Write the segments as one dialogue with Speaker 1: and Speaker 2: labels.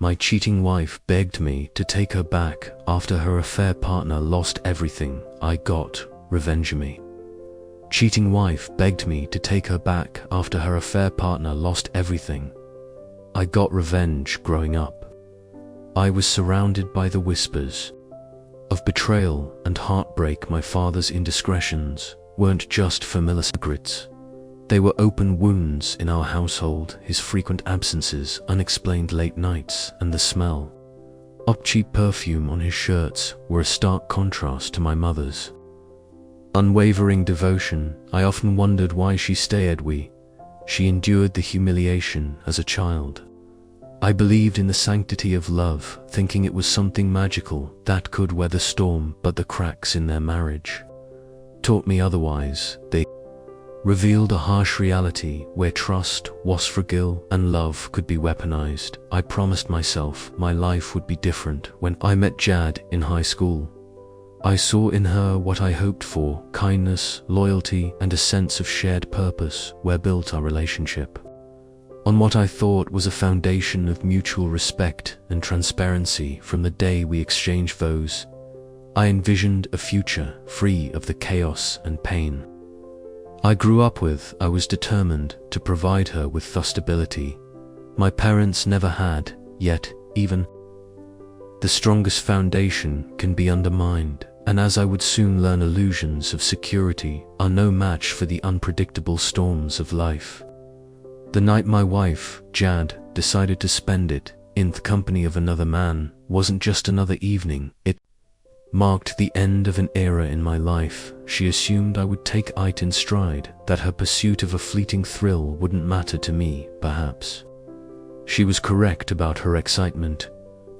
Speaker 1: My cheating wife begged me to take her back after her affair partner lost everything. I got RevengeShe. Cheating wife begged me to take her back after her affair partner lost everything. I got revenge. Growing up, I was surrounded by the whispers of betrayal and heartbreak. My father's indiscretions weren't just familiar secrets. They were open wounds in our household. His frequent absences, unexplained late nights, and the smell of cheap perfume on his shirts were a stark contrast to my mother's unwavering devotion. I often wondered why she stayed. She endured the humiliation as a child. I believed in the sanctity of love, thinking it was something magical that could weather storm, but the cracks in their marriage taught me otherwise. They revealed a harsh reality where trust was fragile and love could be weaponized. I promised myself my life would be different. When I met Jad in high school, I saw in her what I hoped for: kindness, loyalty, and a sense of shared purpose. We built our relationship on what I thought was a foundation of mutual respect and transparency. From the day we exchanged vows, I envisioned a future free of the chaos and pain I grew up with. I was determined to provide her with stability my parents never had, yet even the strongest foundation can be undermined, and as I would soon learn, illusions of security are no match for the unpredictable storms of life. The night my wife, Jad, decided to spend it in the company of another man wasn't just another evening, it marked the end of an era in my life. She assumed I would take it in stride, that her pursuit of a fleeting thrill wouldn't matter to me. Perhaps she was correct about her excitement,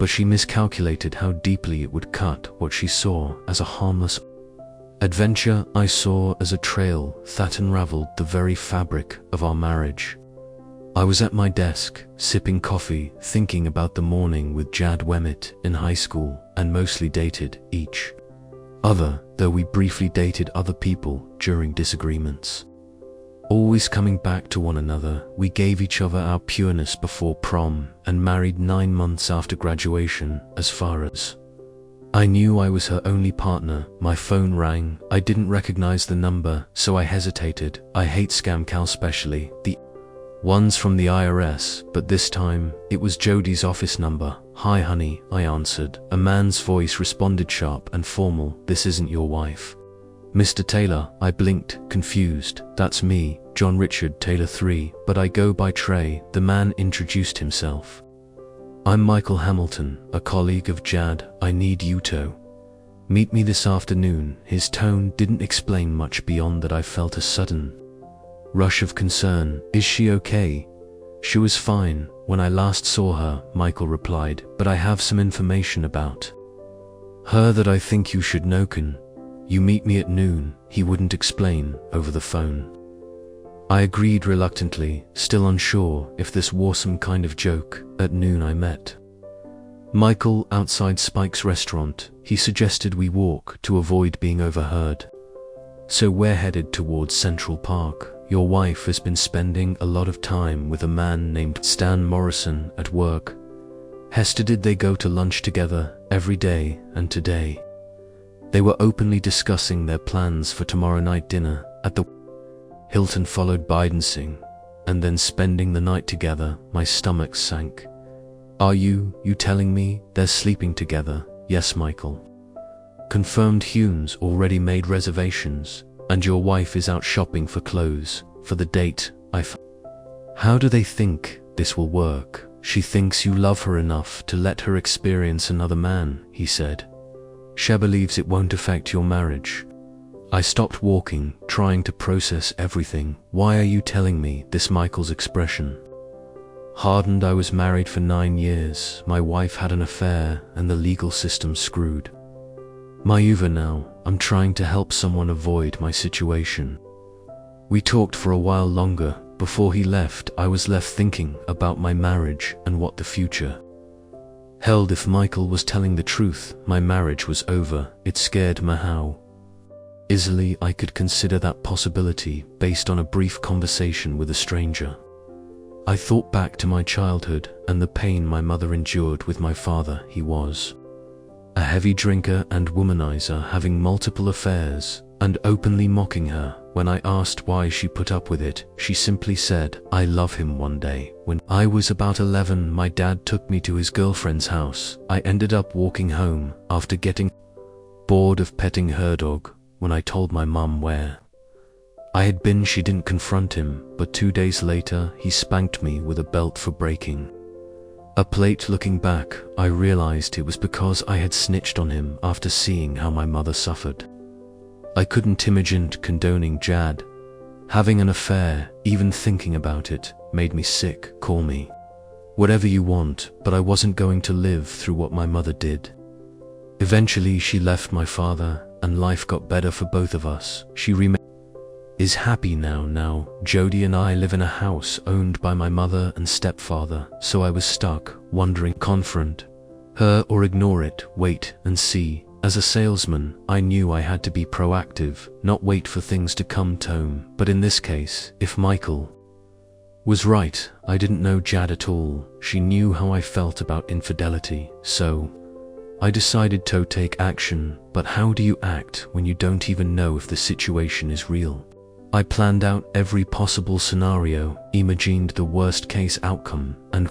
Speaker 1: but she miscalculated how deeply it would cut. What she saw as a harmless adventure, I saw as a trail that unraveled the very fabric of our marriage. I was at my desk, sipping coffee, thinking about the morning with Jad Wemmitt in high school, and mostly dated each other, though we briefly dated other people during disagreements. Always coming back to one another, we gave each other our pureness before prom and married 9 months after graduation. As far as I knew, I was her only partner. My phone rang. I didn't recognize the number, so I hesitated. I hate scam calls, especially the ones from the IRS, but this time, it was Jodi's office number. "Hi honey," I answered. A man's voice responded, sharp and formal. "This isn't your wife, Mr. Taylor." I blinked, confused. "That's me, John Richard Taylor III, but I go by Trey." The man introduced himself. "I'm Michael Hamilton, a colleague of Jad. I need you to meet me this afternoon." His tone didn't explain much beyond that I felt a sudden rush of concern. "Is she okay?" "She was fine when I last saw her," Michael replied, "but I have some information about her that I think you should know. Can you meet me at noon?" He wouldn't explain over the phone. I agreed reluctantly, still unsure if this was some kind of joke. At noon I met Michael outside Spike's restaurant. He suggested we walk to avoid being overheard, so we're headed towards Central Park. "Your wife has been spending a lot of time with a man named Stan Morrison at work." Hester, did they go to lunch together every day? And today they were openly discussing their plans for tomorrow night dinner at the Hilton, followed by dancing and then spending the night together. My stomach sank. "Are you telling me they're sleeping together?" "Yes," Michael confirmed. "Hume's already made reservations, and your wife is out shopping for clothes for the date." "How do they think this will work?" "She thinks you love her enough to let her experience another man," he said. "She believes it won't affect your marriage." I stopped walking, trying to process everything. "Why are you telling me this?" Michael's expression hardened. "I was married for 9 years. My wife had an affair, and the legal system screwed my over now. I'm trying to help someone avoid my situation." We talked for a while longer. Before he left, I was left thinking about my marriage and what the future held. If Michael was telling the truth, my marriage was over. It scared me how easily I could consider that possibility based on a brief conversation with a stranger. I thought back to my childhood and the pain my mother endured with my father. He was a heavy drinker and womanizer, having multiple affairs and openly mocking her. When I asked why she put up with it, she simply said, "I love him." One day, when I was about 11, my dad took me to his girlfriend's house. I ended up walking home after getting bored of petting her dog. When I told my mum where I had been, she didn't confront him, but 2 days later, he spanked me with a belt for breaking a plate. Looking back, I realized it was because I had snitched on him after seeing how my mother suffered. I couldn't imagine condoning Jad having an affair. Even thinking about it made me sick. Call me whatever you want, but I wasn't going to live through what my mother did. Eventually, she left my father, and life got better for both of us. She is happy now. Now, Jody and I live in a house owned by my mother and stepfather, so I was stuck, wondering, confront her or ignore it, wait and see. As a salesman, I knew I had to be proactive, not wait for things to come to home. But in this case, if Michael was right, I didn't know Jad at all. She knew how I felt about infidelity, so I decided to take action. But how do you act when you don't even know if the situation is real? I planned out every possible scenario, imagined the worst case outcome, and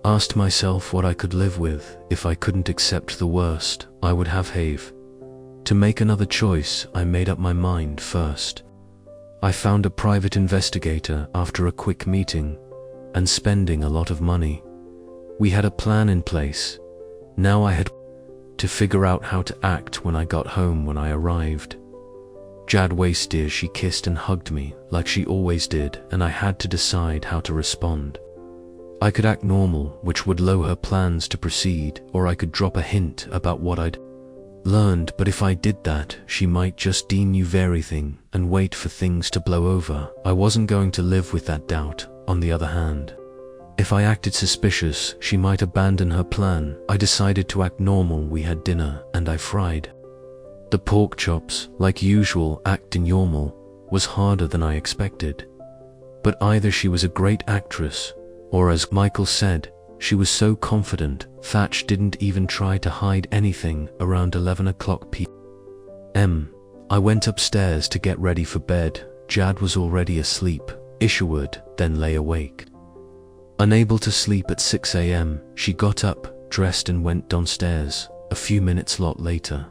Speaker 1: asked myself what I could live with. If I couldn't accept the worst, I would have to make another choice. I made up my mind first. I found a private investigator after a quick meeting and spending a lot of money. We had a plan in place. Now I had to figure out how to act. When I got home, when I arrived, Jad wasted. She kissed and hugged me like she always did, and I had to decide how to respond. I could act normal, which would allow her plans to proceed, or I could drop a hint about what I'd learned. But if I did that, she might just deem you everything and wait for things to blow over. I wasn't going to live with that doubt. On the other hand, if I acted suspicious, she might abandon her plan. I decided to act normal. We had dinner, and I fried the pork chops like usual. Acting normal was harder than I expected. But either she was a great actress, or as Michael said, she was so confident. Thatch didn't even try to hide anything. Around 11 o'clock p.m., I went upstairs to get ready for bed. Jad was already asleep. Isherwood then lay awake, unable to sleep. At 6 a.m., she got up, dressed and went downstairs. A few minutes later,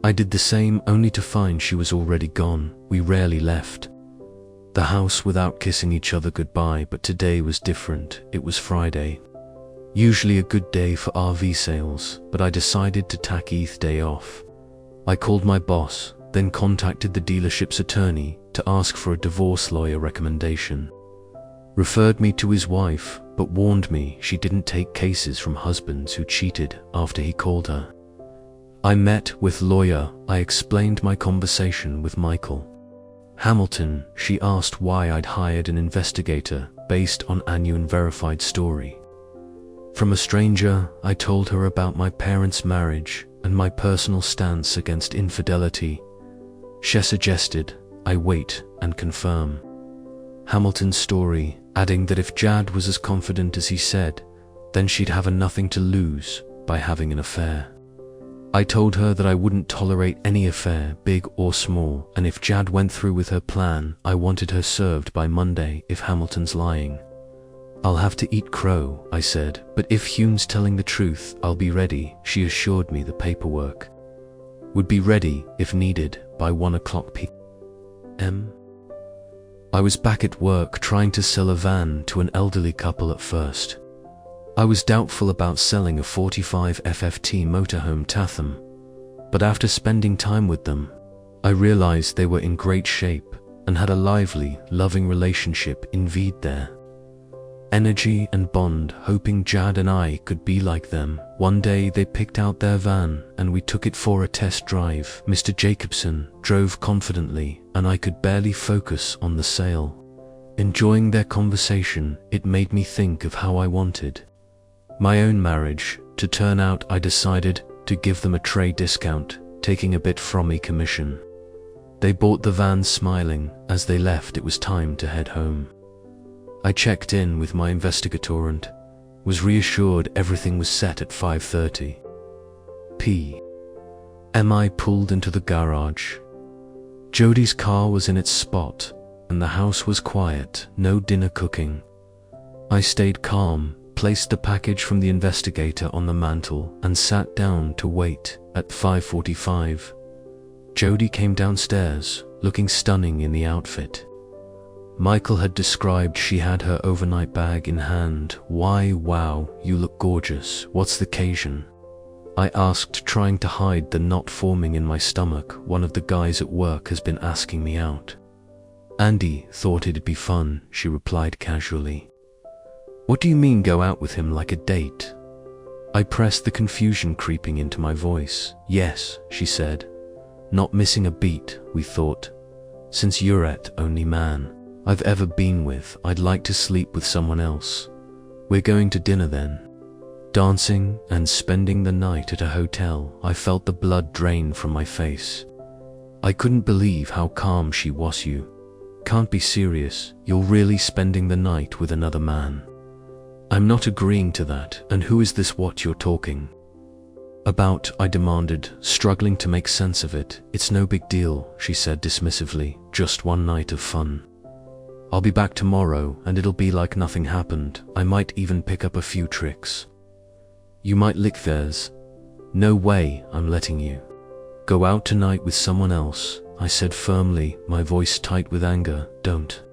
Speaker 1: I did the same, only to find she was already gone. We rarely left the house without kissing each other goodbye, but today was different. It was Friday, usually a good day for RV sales, but I decided to tack ETH day off. I called my boss, then contacted the dealership's attorney to ask for a divorce lawyer recommendation. Referred me to his wife, but warned me she didn't take cases from husbands who cheated after he called her. I met with lawyer. I explained my conversation with Michael Hamilton. She asked why I'd hired an investigator based on an unverified story from a stranger. I told her about my parents' marriage and my personal stance against infidelity. She suggested I wait and confirm Hamilton's story, adding that if Jad was as confident as he said, then she'd have nothing to lose by having an affair. I told her that I wouldn't tolerate any affair, big or small, and if Jad went through with her plan, I wanted her served by Monday. If Hamilton's lying, I'll have to eat crow, I said, but if Hume's telling the truth, I'll be ready. She assured me the paperwork would be ready, if needed, by 1 o'clock p.m. I was back at work trying to sell a van to an elderly couple. At first, I was doubtful about selling a 45 FFT motorhome to them, but after spending time with them, I realized they were in great shape and had a lively, loving relationship. Envied their energy and bond, hoping Jad and I could be like them. One day they picked out their van and we took it for a test drive. Mr. Jacobson drove confidently and I could barely focus on the sale. Enjoying their conversation, it made me think of how I wanted my own marriage to turn out. I decided to give them a trade discount, taking a bit from me commission. They bought the van smiling. As they left, it was time to head home. I checked in with my investigator and was reassured everything was set at 5:30 p.m. I pulled into the garage. Jodi's car was in its spot, and the house was quiet, no dinner cooking. I stayed calm, placed the package from the investigator on the mantel, and sat down to wait. At 5:45, Jodi came downstairs, looking stunning in the outfit Michael had described. She had her overnight bag in hand. "Why, wow, you look gorgeous. What's the occasion?" I asked, trying to hide the knot forming in my stomach. "One of the guys at work has been asking me out." "Andy thought it'd be fun," she replied casually. "What do you mean go out with him, like a date?" I pressed, the confusion creeping into my voice. "Yes," she said, not missing a beat. "We thought, since you're the only man I've ever been with, I'd like to sleep with someone else. We're going to dinner then." Dancing and spending the night at a hotel. I felt the blood drain from my face. I couldn't believe how calm she was. "You can't be serious. You're really spending the night with another man?" "I'm not agreeing to that. And who is this what you're talking about?" I demanded, struggling to make sense of it. "It's no big deal," she said dismissively. "Just one night of fun. I'll be back tomorrow and it'll be like nothing happened. I might even pick up a few tricks. You might lick theirs." "No way I'm letting you go out tonight with someone else," I said firmly, my voice tight with anger. "Don't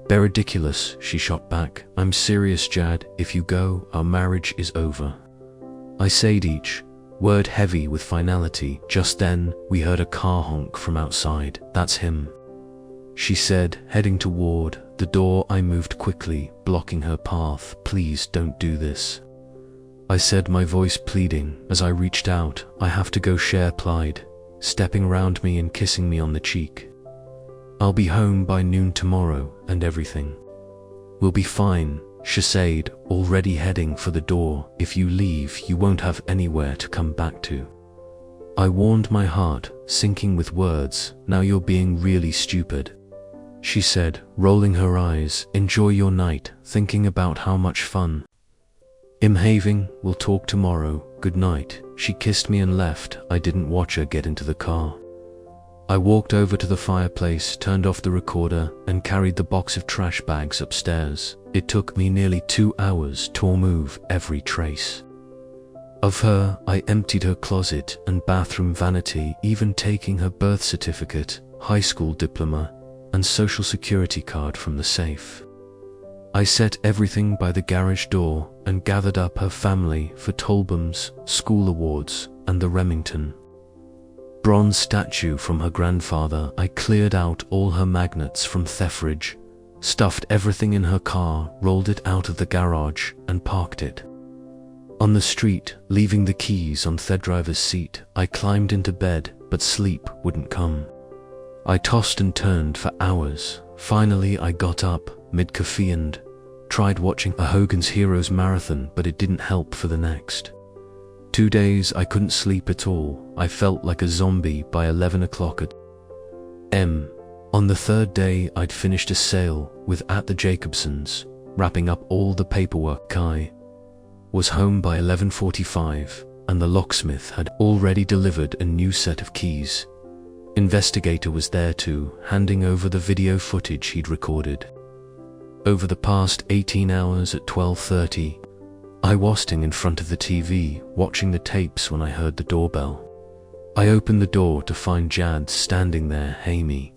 Speaker 1: be ridiculous," she shot back. "I'm serious, Jad. If you go, our marriage is over." I said each word heavy with finality. Just then, we heard a car honk from outside. "That's him," she said, heading toward the door. I moved quickly, blocking her path. "Please don't do this," I said, my voice pleading. As I reached out, "I have to go," she replied, stepping around me and kissing me on the cheek. "I'll be home by noon tomorrow and everything will be fine," she said, already heading for the door. "If you leave, you won't have anywhere to come back to." I warned, my heart sinking with words. "Now you're being really stupid," she said, rolling her eyes. "Enjoy your night, thinking about how much fun I'm having. We'll talk tomorrow. Good night." She kissed me and left. I didn't watch her get into the car. I walked over to the fireplace, turned off the recorder, and carried the box of trash bags upstairs. It took me nearly 2 hours to remove every trace of her. I emptied her closet and bathroom vanity, even taking her birth certificate, high school diploma, and social security card from the safe. I set everything by the garage door and gathered up her family for Tolbom's school awards and the Remington bronze statue from her grandfather. I cleared out all her magnets from Thefridge, stuffed everything in her car, rolled it out of the garage, and parked it on the street, leaving the keys on the driver's seat. I climbed into bed, but sleep wouldn't come. I tossed and turned for hours. Finally, I got up, mid-coffee, and tried watching a Hogan's Heroes marathon, but it didn't help for the next 2 days. I couldn't sleep at all. I felt like a zombie by 11 o'clock a.m. On the third day, I'd finished a sale with at the Jacobsons, wrapping up all the paperwork. I was home by 11:45, and the locksmith had already delivered a new set of keys. Investigator was there too, handing over the video footage he'd recorded over the past 18 hours. At 12:30, I was sitting in front of the TV, watching the tapes when I heard the doorbell. I opened the door to find Jad standing there. "Hey, me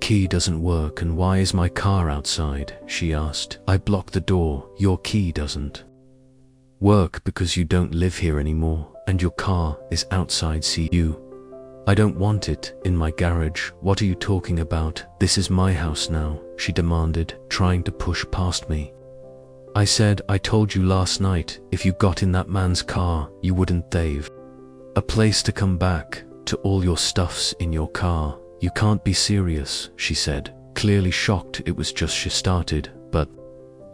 Speaker 1: key doesn't work, and why is my car outside?" she asked. I blocked the door. "Your key doesn't work because you don't live here anymore, and your car is outside. See you. I don't want it in my garage." "What are you talking about? This is my house now," she demanded, trying to push past me. I said, "I told you last night, if you got in that man's car, you wouldn't have a place to come back to. All your stuff's in your car. You can't be serious," she said, clearly shocked. It was just she started, but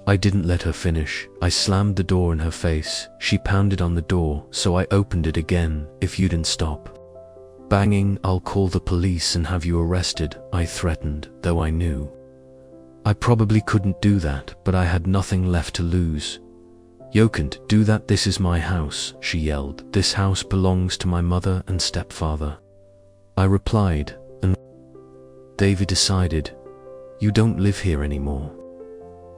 Speaker 1: I didn't let her finish. I slammed the door in her face. She pounded on the door, so I opened it again. "If you didn't stop banging, I'll call the police and have you arrested," I threatened, though I knew I probably couldn't do that, but I had nothing left to lose. You can't do that, this is my house, she yelled. This house belongs to my mother and stepfather. I replied, and David decided, you don't live here anymore.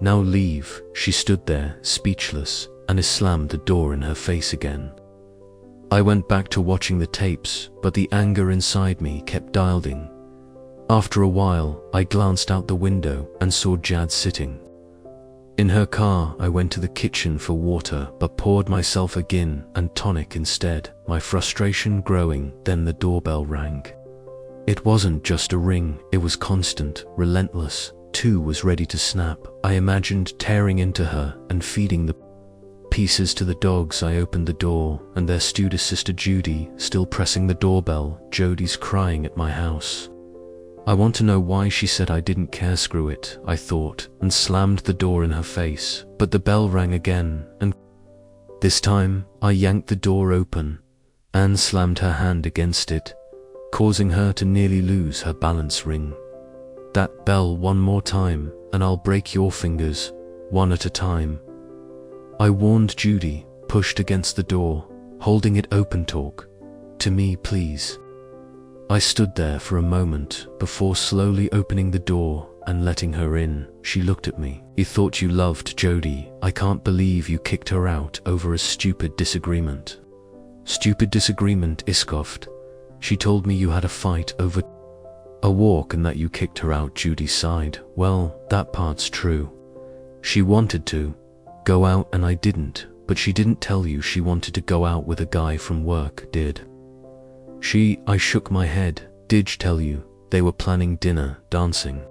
Speaker 1: Now leave. She stood there, speechless, and I slammed the door in her face again. I went back to watching the tapes, but the anger inside me kept dialing. After a while, I glanced out the window and saw Jad sitting. In her car, I went to the kitchen for water but poured myself a gin and tonic instead, my frustration growing. Then the doorbell rang. It wasn't just a ring, it was constant, relentless. Two was ready to snap. I imagined tearing into her and feeding the pieces to the dogs. I opened the door, and there stood his sister Judy, still pressing the doorbell. Jody's crying at my house. I want to know why she said I didn't care. Screw it, I thought, and slammed the door in her face. But the bell rang again, and this time, I yanked the door open. Anne slammed her hand against it, causing her to nearly lose her balance ring. That bell one more time, and I'll break your fingers, one at a time. I warned Judy, pushed against the door, holding it open. Talk to me, please. I stood there for a moment before slowly opening the door and letting her in. She looked at me. You thought you loved Jody. I can't believe you kicked her out over a stupid disagreement. Stupid disagreement, I scoffed. She told me you had a fight over a walk and that you kicked her out. Judy sighed. Well, that part's true. She wanted to go out and I didn't, but she didn't tell you she wanted to go out with a guy from work, did she? I shook my head. Did she tell you they were planning dinner, dancing,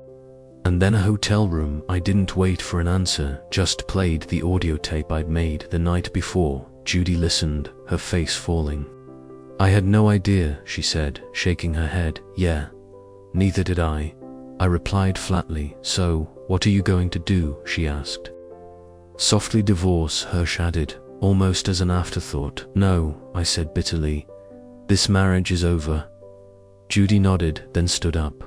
Speaker 1: and then a hotel room? I didn't wait for an answer, just played the audio tape I'd made the night before. Judy listened, her face falling. I had no idea, she said, shaking her head. Yeah, neither did I replied flatly. So, what are you going to do? She asked. Softly. Divorce, Hirsch added, almost as an afterthought. No, I said bitterly. This marriage is over. Judy nodded, then stood up.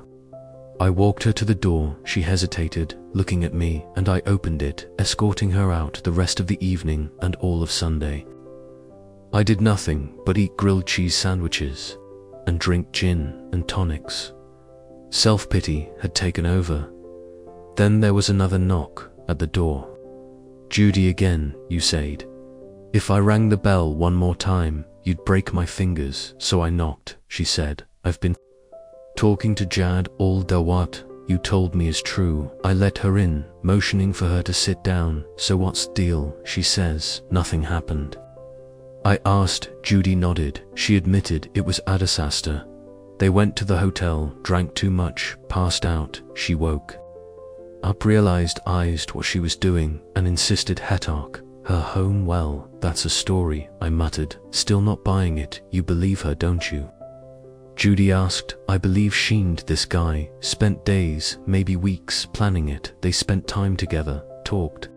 Speaker 1: I walked her to the door. She hesitated, looking at me, and I opened it, escorting her out the rest of the evening and all of Sunday. I did nothing but eat grilled cheese sandwiches and drink gin and tonics. Self-pity had taken over. Then there was another knock at the door. Judy again, you said. If I rang the bell one more time, you'd break my fingers. So I knocked, she said. I've been talking to Jad all day. What you told me is true. I let her in, motioning for her to sit down. So what's the deal? She says. Nothing happened. I asked. Judy nodded. She admitted it was a disaster. They went to the hotel, drank too much, passed out. She woke up, realized what she was doing, and insisted Hetark, her home. Well, that's a story, I muttered, still not buying it. You believe her, don't you? Judy asked. I believe Sheened this guy, spent days, maybe weeks, planning it. They spent time together, talked,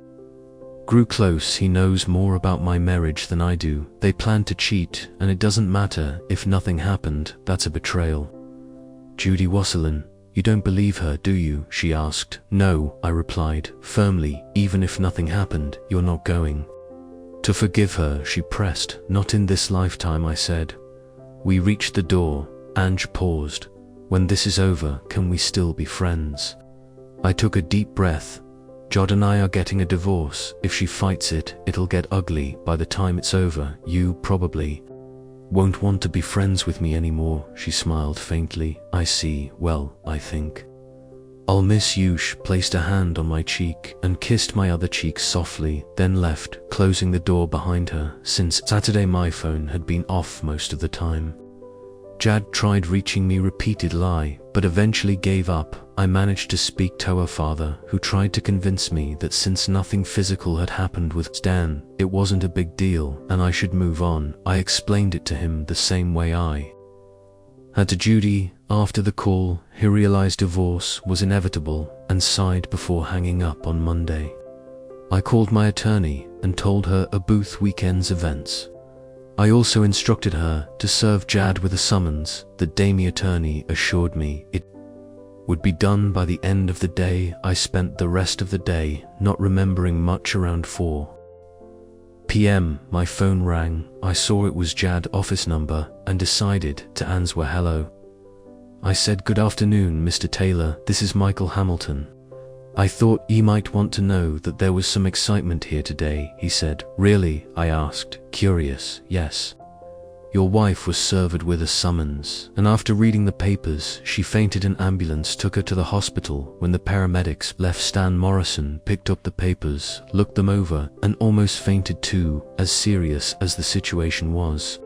Speaker 1: grew close. He knows more about my marriage than I do. They planned to cheat, and it doesn't matter if nothing happened. That's a betrayal. Judy Wasserlin, you don't believe her, do you? She asked. No, I replied, firmly. Even if nothing happened, you're not going to forgive her, she pressed. Not in this lifetime, I said. We reached the door. Ange paused. When this is over, can we still be friends? I took a deep breath. Jod and I are getting a divorce. If she fights it, it'll get ugly. By the time it's over, you probably won't want to be friends with me anymore. She smiled faintly. I see. Well, I think I'll miss you. She placed a hand on my cheek and kissed my other cheek softly, then left, closing the door behind her. Since Saturday, my phone had been off most of the time. Jad tried reaching me, repeated lie, but eventually gave up. I managed to speak to her father, who tried to convince me that since nothing physical had happened with Stan, it wasn't a big deal and I should move on. I explained it to him the same way I had to Judy. After the call, he realized divorce was inevitable and sighed before hanging up on Monday. I called my attorney and told her a Booth weekend's events. I also instructed her to serve Jad with a summons. The Damie attorney assured me it would be done by the end of the day. I spent the rest of the day not remembering much. Around 4 p.m. my phone rang. I saw it was Jad's office number and decided to answer. Hello. I said, "Good afternoon, Mr. Taylor. This is Michael Hamilton. I thought you might want to know that there was some excitement here today," he said. "Really?" I asked, curious. "Yes. Your wife was served with a summons, and after reading the papers, she fainted. An ambulance took her to the hospital. When the paramedics left, Stan Morrison picked up the papers, looked them over, and almost fainted too, as serious as the situation was.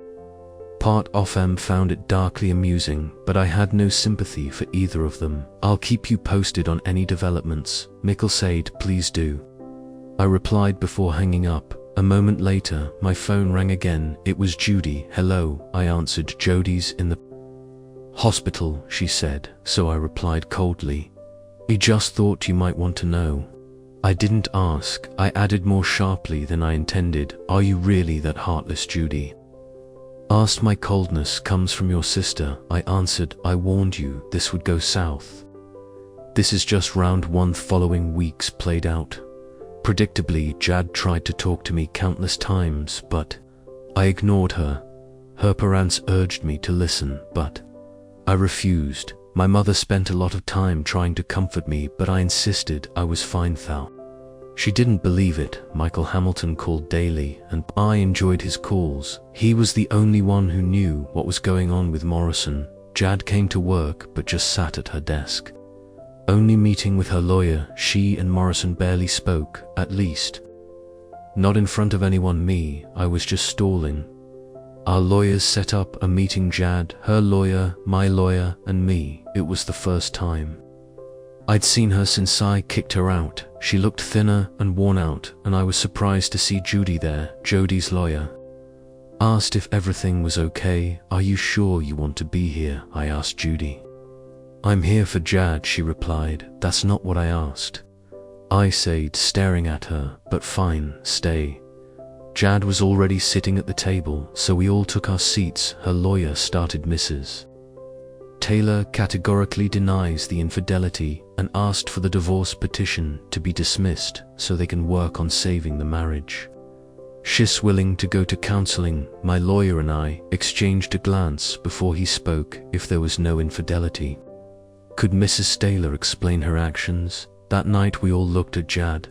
Speaker 1: Part of him found it darkly amusing, but I had no sympathy for either of them. "I'll keep you posted on any developments," Michael said. "Please do," I replied before hanging up. A moment later, my phone rang again. It was Judy. "Hello," I answered. "Jody's in the hospital," she said, so I replied coldly, "I just thought you might want to know." I didn't ask. I added more sharply than I intended, "Are you really that heartless, Judy?" Asked. "My coldness comes from your sister," I answered. "I warned you this would go south. This is just round one." Following weeks played out. Predictably, Jad tried to talk to me countless times, but I ignored her. Her parents urged me to listen, but I refused. My mother spent a lot of time trying to comfort me, but I insisted I was fine. She didn't believe it. Michael Hamilton called daily, and I enjoyed his calls. He was the only one who knew what was going on with Morrison. Jad came to work but just sat at her desk, only meeting with her lawyer. She and Morrison barely spoke, at least not in front of anyone. Me, I was just stalling. Our lawyers set up a meeting. Jad, her lawyer, my lawyer, and me. It was the first time I'd seen her since I kicked her out. She looked thinner and worn out, and I was surprised to see Judy there. Jody's lawyer asked if everything was okay. "Are you sure you want to be here?" I asked Judy. "I'm here for Jad," she replied. "That's not what I asked," I said, staring at her. "But fine, stay." Jad was already sitting at the table, so we all took our seats. Her lawyer started. "Mrs. Taylor categorically denies the infidelity and asked for the divorce petition to be dismissed so they can work on saving the marriage. She's willing to go to counseling." My lawyer and I exchanged a glance before he spoke. "If there was no infidelity, could Mrs. Taylor explain her actions?" That night we all looked at Jad.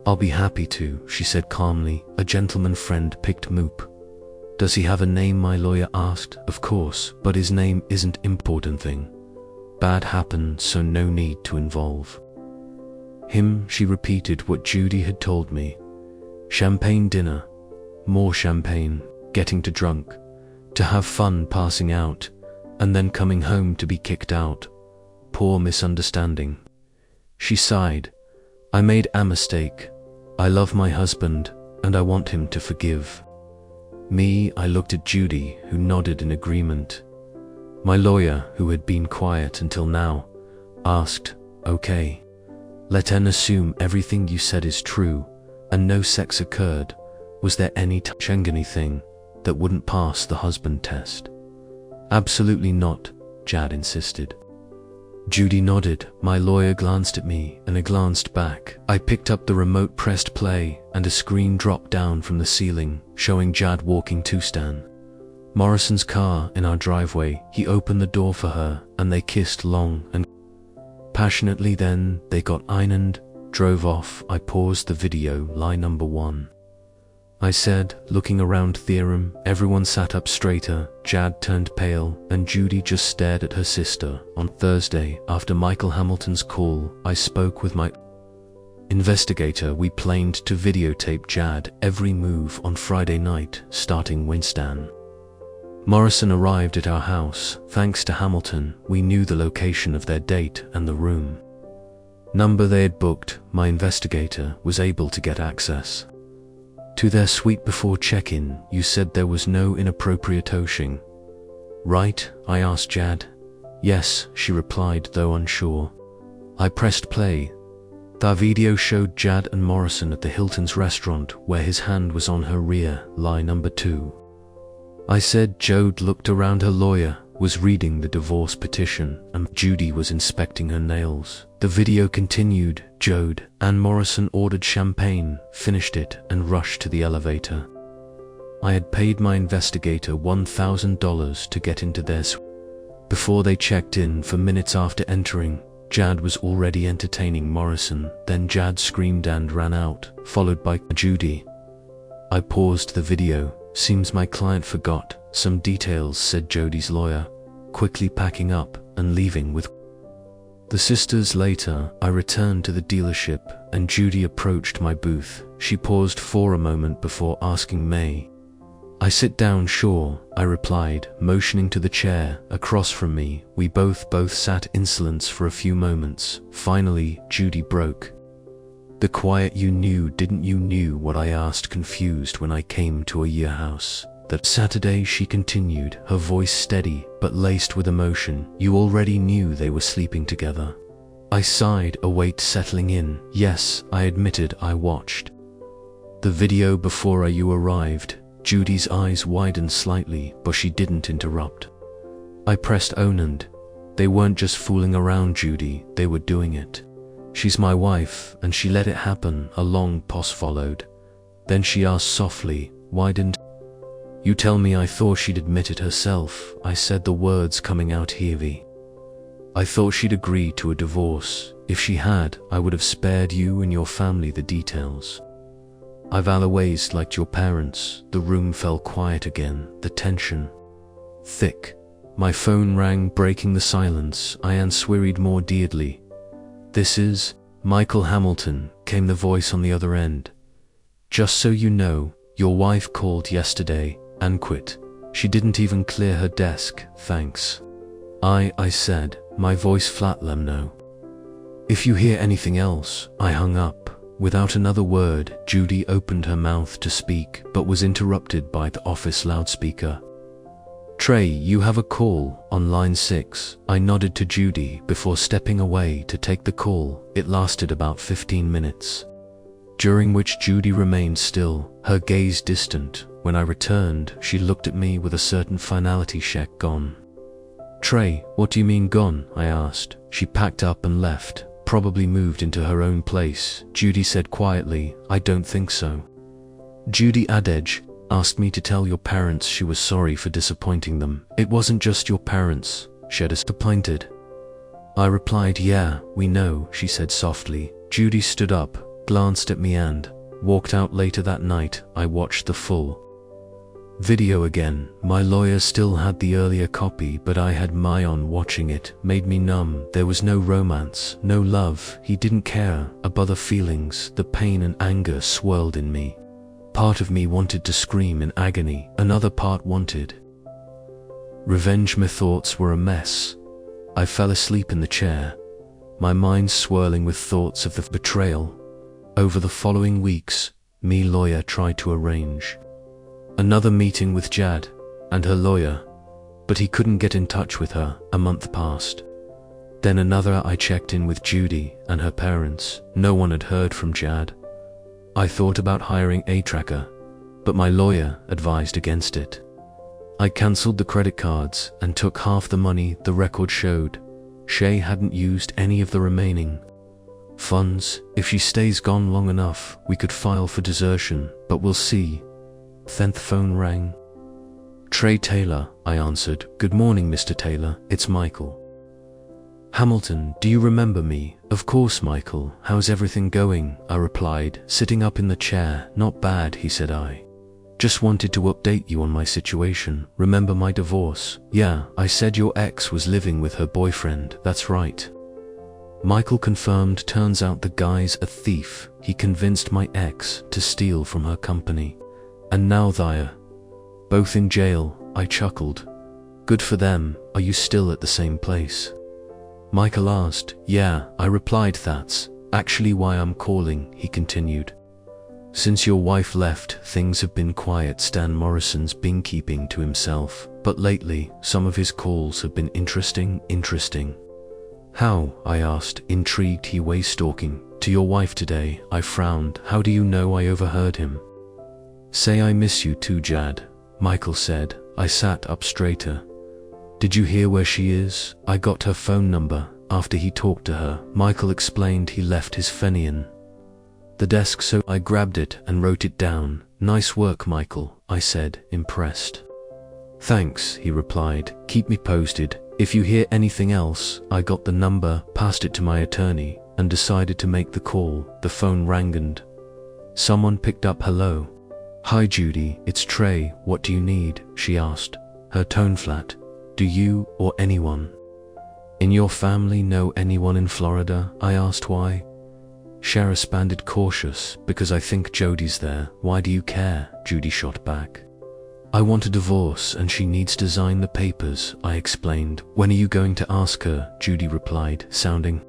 Speaker 1: "I'll be happy to," she said calmly. "A gentleman friend picked Moop." "Does he have a name?" my lawyer asked. "Of course, but his name isn't important thing. Bad happened, so no need to involve him." She repeated what Judy had told me. Champagne dinner, more champagne, getting too drunk, to have fun, passing out, and then coming home to be kicked out. Poor misunderstanding. She sighed. "I made a mistake. I love my husband, and I want him to forgive me." I looked at Judy, who nodded in agreement. My lawyer, who had been quiet until now, asked, "Okay, let's assume everything you said is true, and no sex occurred. Was there any anything that wouldn't pass the husband test?" "Absolutely not," Jad insisted. Judy nodded. My lawyer glanced at me, and I glanced back. I picked up the remote, pressed play, and a screen dropped down from the ceiling, showing Jad walking to Stan Morrison's car in our driveway. He opened the door for her, and they kissed long and passionately. Then they got in and drove off. I paused the video. "Lie number 1. I said, looking around the room. Everyone sat up straighter. Jad turned pale, and Judy just stared at her sister. On Thursday, after Michael Hamilton's call, I spoke with my investigator. We planned to videotape Jad every move on Friday night, starting when Stan Morrison arrived at our house. Thanks to Hamilton, we knew the location of their date and the room number they had booked. My investigator was able to get access to their suite before check-in. "You said there was no inappropriate touching, right?" I asked Jad. "Yes," she replied, though unsure. I pressed play. The video showed Jad and Morrison at the Hilton's restaurant, where his hand was on her rear. "Lie number 2. I said. Jode looked around. Her lawyer was reading the divorce petition, and Judy was inspecting her nails. The video continued. Jode and Morrison ordered champagne, finished it, and rushed to the elevator. I had paid my investigator $1,000 to get into their suite. Before they checked in, for minutes after entering, Jad was already entertaining Morrison. Then Jad screamed and ran out, followed by Judy. I paused the video. Seems my client forgot some details, said Jody's lawyer, quickly packing up and leaving with the sisters. Later, I returned to the dealership and Judy approached my booth. She paused for a moment before asking May. I sit down, sure, I replied, motioning to the chair across from me. We both sat in silence for a few moments. Finally, Judy broke the quiet. You knew, didn't you? Knew what? I asked, confused. When I came to a year house that Saturday, she continued, her voice steady but laced with emotion. You already knew they were sleeping together. I sighed, a weight settling in. Yes, I admitted. I watched the video before you arrived. Judy's eyes widened slightly, but she didn't interrupt. I pressed on. They weren't just fooling around, Judy, they were doing it. She's my wife, and she let it happen. A long pause followed. Then she asked softly, why didn't you tell me? I thought she'd admit it herself, I said, the words coming out heavy. I thought she'd agree to a divorce. If she had, I would have spared you and your family the details. I've always liked your parents. The room fell quiet again, the tension thick. My phone rang, breaking the silence. I answered more deadly. This is Michael Hamilton, came the voice on the other end. Just so you know, your wife called yesterday and quit. She didn't even clear her desk. Thanks. I said, my voice flat. Let me know if you hear anything else. I hung up. Without another word, Judy opened her mouth to speak, but was interrupted by the office loudspeaker. Trey, you have a call on line 6. I nodded to Judy before stepping away to take the call. It lasted about 15 minutes, during which Judy remained still, her gaze distant. When I returned, she looked at me with a certain finality. Check gone. Trey, what do you mean gone? I asked. She packed up and left. Probably moved into her own place, Judy said quietly. I don't think so. Judy Adedge asked me to tell your parents she was sorry for disappointing them. It wasn't just your parents, she had disappointed. I replied, yeah, we know, she said softly. Judy stood up, glanced at me and walked out. Later that night, I watched the full video again. My lawyer still had the earlier copy, but I had my own. Watching it made me numb. There was no romance, no love. He didn't care about the feelings. The pain and anger swirled in me. Part of me wanted to scream in agony. Another part wanted revenge. My thoughts were a mess. I fell asleep in the chair, my mind swirling with thoughts of the betrayal. Over the following weeks, my lawyer tried to arrange another meeting with Jad and her lawyer, but he couldn't get in touch with her. A month passed. Then another. I checked in with Judy and her parents. No one had heard from Jad. I thought about hiring a tracker, but my lawyer advised against it. I cancelled the credit cards and took half the money. The record showed Shay hadn't used any of the remaining funds. If she stays gone long enough, we could file for desertion, but we'll see. 10th phone rang. Trey Taylor, I answered. Good morning, Mr. Taylor, it's Michael Hamilton. Do you remember me? Of course, Michael. How's everything going? I replied, sitting up in the chair. Not bad, he said. I just wanted to update you on my situation. Remember my divorce? Yeah, I said your ex was living with her boyfriend. That's right. Michael confirmed. Turns out the guy's a thief. He convinced my ex to steal from her company. And now they're both in jail. I chuckled. Good for them. Are you still at the same place? Michael asked. Yeah, I replied. That's actually why I'm calling, he continued. Since your wife left, things have been quiet. Stan Morrison's been keeping to himself, but lately, some of his calls have been interesting. How? I asked, intrigued. He was talking to your wife today. I frowned. How do you know? I overheard him say I miss you too, Jad, Michael said. I sat up straighter. Did you hear where she is? I got her phone number after he talked to her. Michael explained he left his Fenian the desk, so I grabbed it and wrote it down. Nice work, Michael, I said, impressed. Thanks, he replied. Keep me posted. If you hear anything else. I got the number, passed it to my attorney, and decided to make the call. The phone rang and someone picked up. Hello. Hi Judy, it's Trey. What do you need? She asked, her tone flat. Do you or anyone in your family know anyone in Florida? I asked. Why? She responded, cautious, because I think Jody's there. Why do you care? Judy shot back. I want a divorce and she needs to sign the papers, I explained. When are you going to ask her? Judy replied, sounding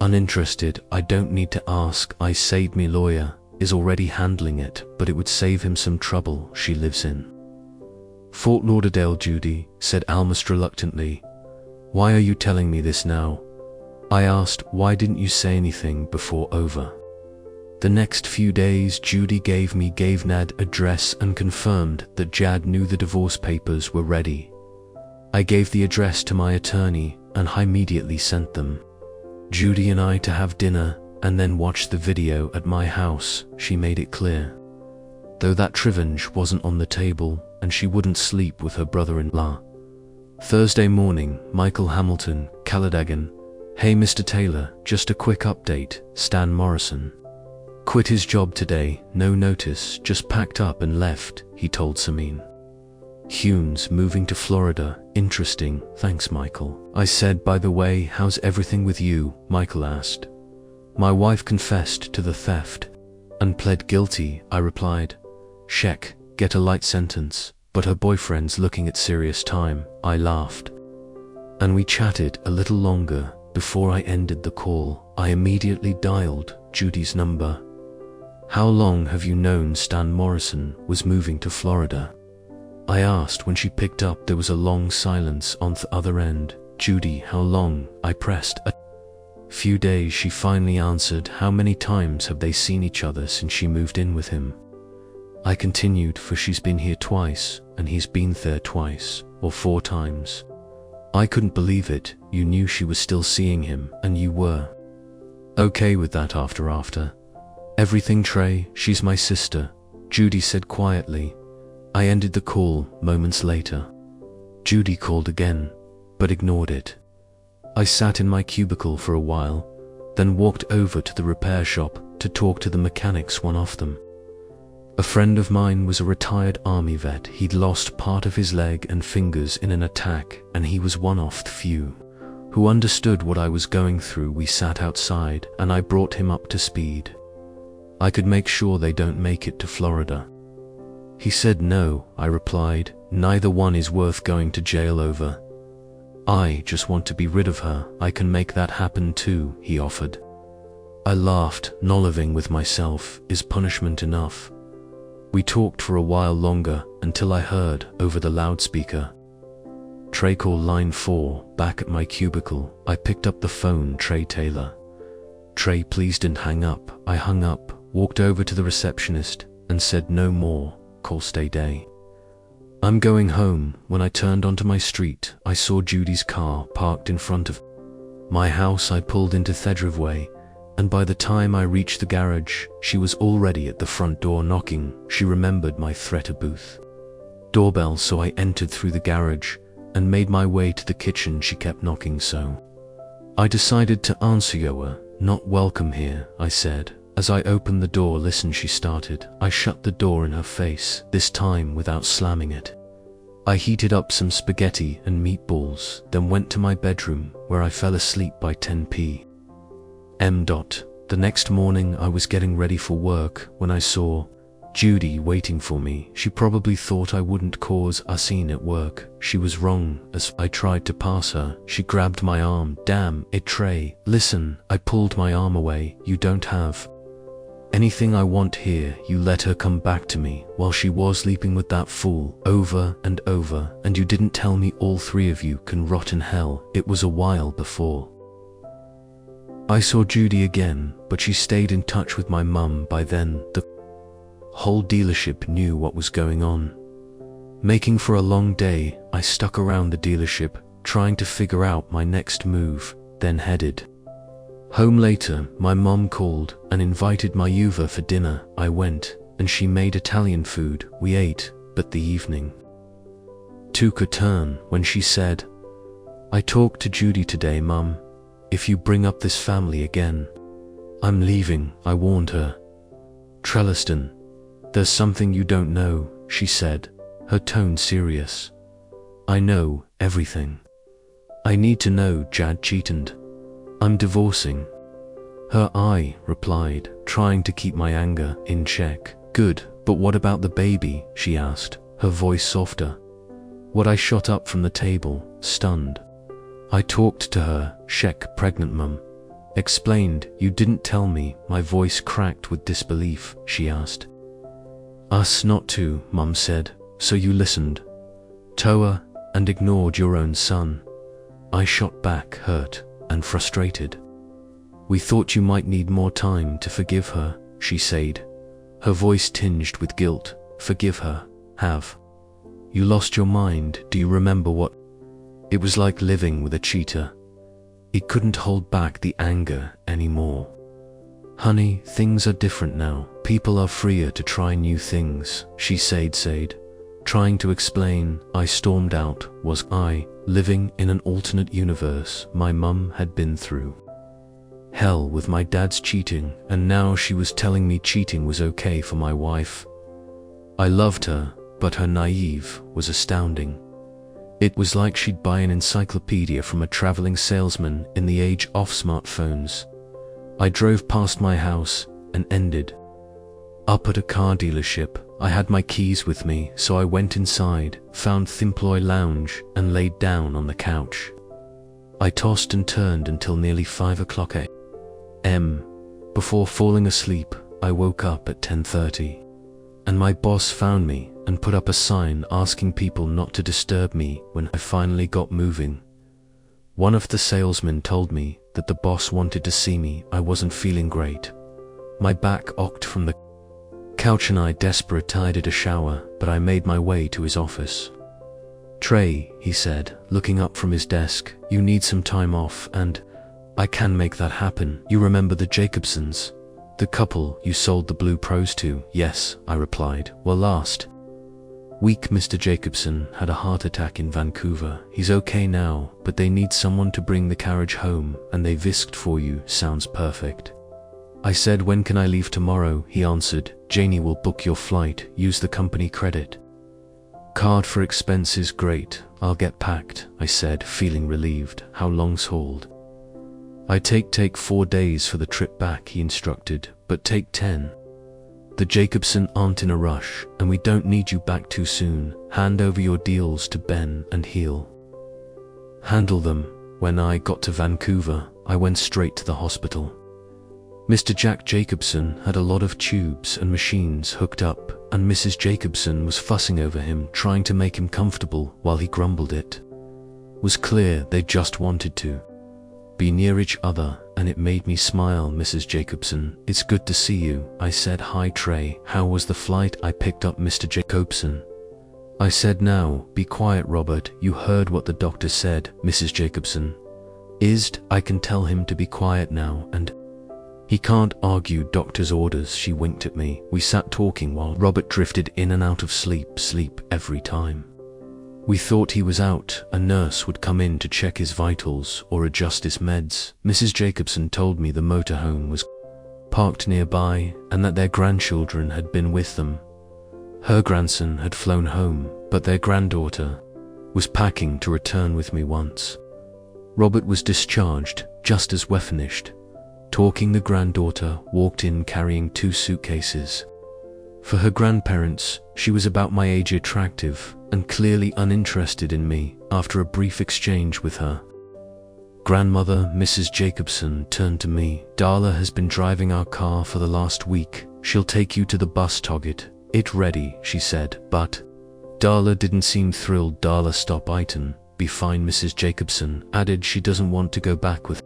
Speaker 1: uninterested. I don't need to ask. I said my lawyer is already handling it, but it would save him some trouble. She lives in Fort Lauderdale, Judy, said almost reluctantly. Why are you telling me this now? I asked. Why didn't you say anything before? Over the next few days, Judy gave Nad address and confirmed that Jad knew the divorce papers were ready. I gave the address to my attorney and I immediately sent them Judy and I to have dinner and then watch the video at my house. She made it clear, though, that revenge wasn't on the table and she wouldn't sleep with her brother-in-law. Thursday morning, Michael Hamilton, Caladagan. Hey Mr. Taylor, just a quick update. Stan Morrison quit his job today, no notice, just packed up and left, he told Samin Humes, moving to Florida. Interesting, thanks Michael. I said, by the way, how's everything with you? Michael asked. My wife confessed to the theft and pled guilty, I replied. Sheck, get a light sentence, but her boyfriend's looking at serious time. I laughed. And we chatted a little longer. Before I ended the call, I immediately dialed Judy's number. How long have you known Stan Morrison was moving to Florida? I asked. When she picked up, there was a long silence on the other end. Judy, how long? I pressed. A few days, she finally answered. How many times have they seen each other since she moved in with him? I continued, for she's been here twice, and he's been there twice, or 4 times. I couldn't believe it. You knew she was still seeing him, and you were okay with that after everything? Trey, she's my sister, Judy said quietly. I ended the call. Moments later, Judy called again, but ignored it. I sat in my cubicle for a while, then walked over to the repair shop to talk to the mechanics. One of them, a friend of mine, was a retired army vet. He'd lost part of his leg and fingers in an attack, and he was one of the few who understood what I was going through. We sat outside, and I brought him up to speed. I could make sure they don't make it to Florida. He said no, I replied. Neither one is worth going to jail over. I just want to be rid of her. I can make that happen too, he offered. I laughed, not living with myself. Is punishment enough? We talked for a while longer, until I heard, over the loudspeaker, Trey call line 4, back at my cubicle. I picked up the phone. Trey Taylor. Trey, please don't hang up. I hung up, walked over to the receptionist, and said no more. Call stay day. I'm going home. When I turned onto my street, I saw Judy's car parked in front of my house. I pulled into the driveway, and by the time I reached the garage, she was already at the front door knocking. She remembered my threat booth doorbell, so I entered through the garage and made my way to the kitchen. She kept knocking, so I decided to answer. You're not welcome here, I said. As I opened the door, listen, she started. I shut the door in her face, this time without slamming it. I heated up some spaghetti and meatballs, then went to my bedroom, where I fell asleep by 10 p.m. The next morning, I was getting ready for work when I saw Judy waiting for me. She probably thought I wouldn't cause a scene at work. She was wrong. As I tried to pass her, she grabbed my arm. Damn it, Trey, listen. I pulled my arm away. You don't have anything I want here. You let her come back to me while she was sleeping with that fool over and over, and you didn't tell me all 3 of you can rot in hell. It was a while before I saw Judy again, but she stayed in touch with my mum. By then, the whole dealership knew what was going on. Making for a long day, I stuck around the dealership, trying to figure out my next move, then headed home. Later, my mom called and invited my Yuva for dinner. I went, and she made Italian food. We ate, but the evening took a turn when she said, "I talked to Judy today, Mum. If you bring up this family again, I'm leaving," I warned her. "Trelliston, there's something you don't know," she said, her tone serious. "I know everything. I need to know Jad cheated. I'm divorcing." Her I replied, trying to keep my anger in check. "Good, but what about the baby?" she asked, her voice softer. What I shot up from the table, stunned. "I talked to her, Shek pregnant mum. Explained, you didn't tell me." My voice cracked with disbelief. She asked us not to, Mum said, "so you listened, Toa, and ignored your own son." I shot back, hurt and frustrated. "We thought you might need more time to forgive her," she said, her voice tinged with guilt. "Forgive her? Have you lost your mind? Do you remember what it was like living with a cheater?" It couldn't hold back the anger anymore. "Honey, things are different now. People are freer to try new things," she said. Trying to explain, I stormed out. Was I living in an alternate universe? My mum had been through hell with my dad's cheating, and now she was telling me cheating was okay for my wife. I loved her, but her naive was astounding. It was like she'd buy an encyclopedia from a traveling salesman in the age of smartphones. I drove past my house and ended up at a car dealership. I had my keys with me, so I went inside, found Thimploy Lounge, and laid down on the couch. I tossed and turned until nearly 5 o'clock a.m. Before falling asleep, I woke up at 10:30. And my boss found me and put up a sign asking people not to disturb me. When I finally got moving, one of the salesmen told me that the boss wanted to see me. I wasn't feeling great. My back ached from the couch and I desperate needed a shower, but I made my way to his office. "Trey," he said, looking up from his desk, "you need some time off, and I can make that happen. You remember the Jacobsons? The couple you sold the Blue Pros to?" "Yes," I replied. "Well, last week Mr. Jacobson had a heart attack in Vancouver. He's okay now, but they need someone to bring the carriage home, and they've asked for you." "Sounds perfect." I said, "When can I leave?" "Tomorrow," he answered. "Janie will book your flight. Use the company credit card for expenses." "Great, I'll get packed," I said, feeling relieved. "How long's hold?" "I take 4 days for the trip back," he instructed, "but take 10. The Jacobson aren't in a rush, and we don't need you back too soon. Hand over your deals to Ben and he'll handle them." When I got to Vancouver, I went straight to the hospital. Mr. Jack Jacobson had a lot of tubes and machines hooked up, and Mrs. Jacobson was fussing over him, trying to make him comfortable while he grumbled. It was clear they just wanted to be near each other, and it made me smile. "Mrs. Jacobson, it's good to see you," I said. "Hi Trey, how was the flight?" I picked up Mr. Jacobson. I said, "Now, be quiet Robert, you heard what the doctor said." "Mrs. Jacobson I can tell him to be quiet now, and he can't argue doctor's orders." She winked at me. We sat talking while Robert drifted in and out of sleep every time we thought he was out. A nurse would come in to check his vitals or adjust his meds. Mrs. Jacobson told me the motorhome was parked nearby and that their grandchildren had been with them. Her grandson had flown home, but their granddaughter was packing to return with me once Robert was discharged. Just as we're finished talking, the granddaughter walked in carrying 2 suitcases. For her grandparents, she was about my age, attractive, and clearly uninterested in me. After a brief exchange with her grandmother, Mrs. Jacobson turned to me. "Darla has been driving our car for the last week. She'll take you to the bus target. It ready," she said. But Darla didn't seem thrilled. "Darla, stop item. Be fine," Mrs. Jacobson added. "She doesn't want to go back with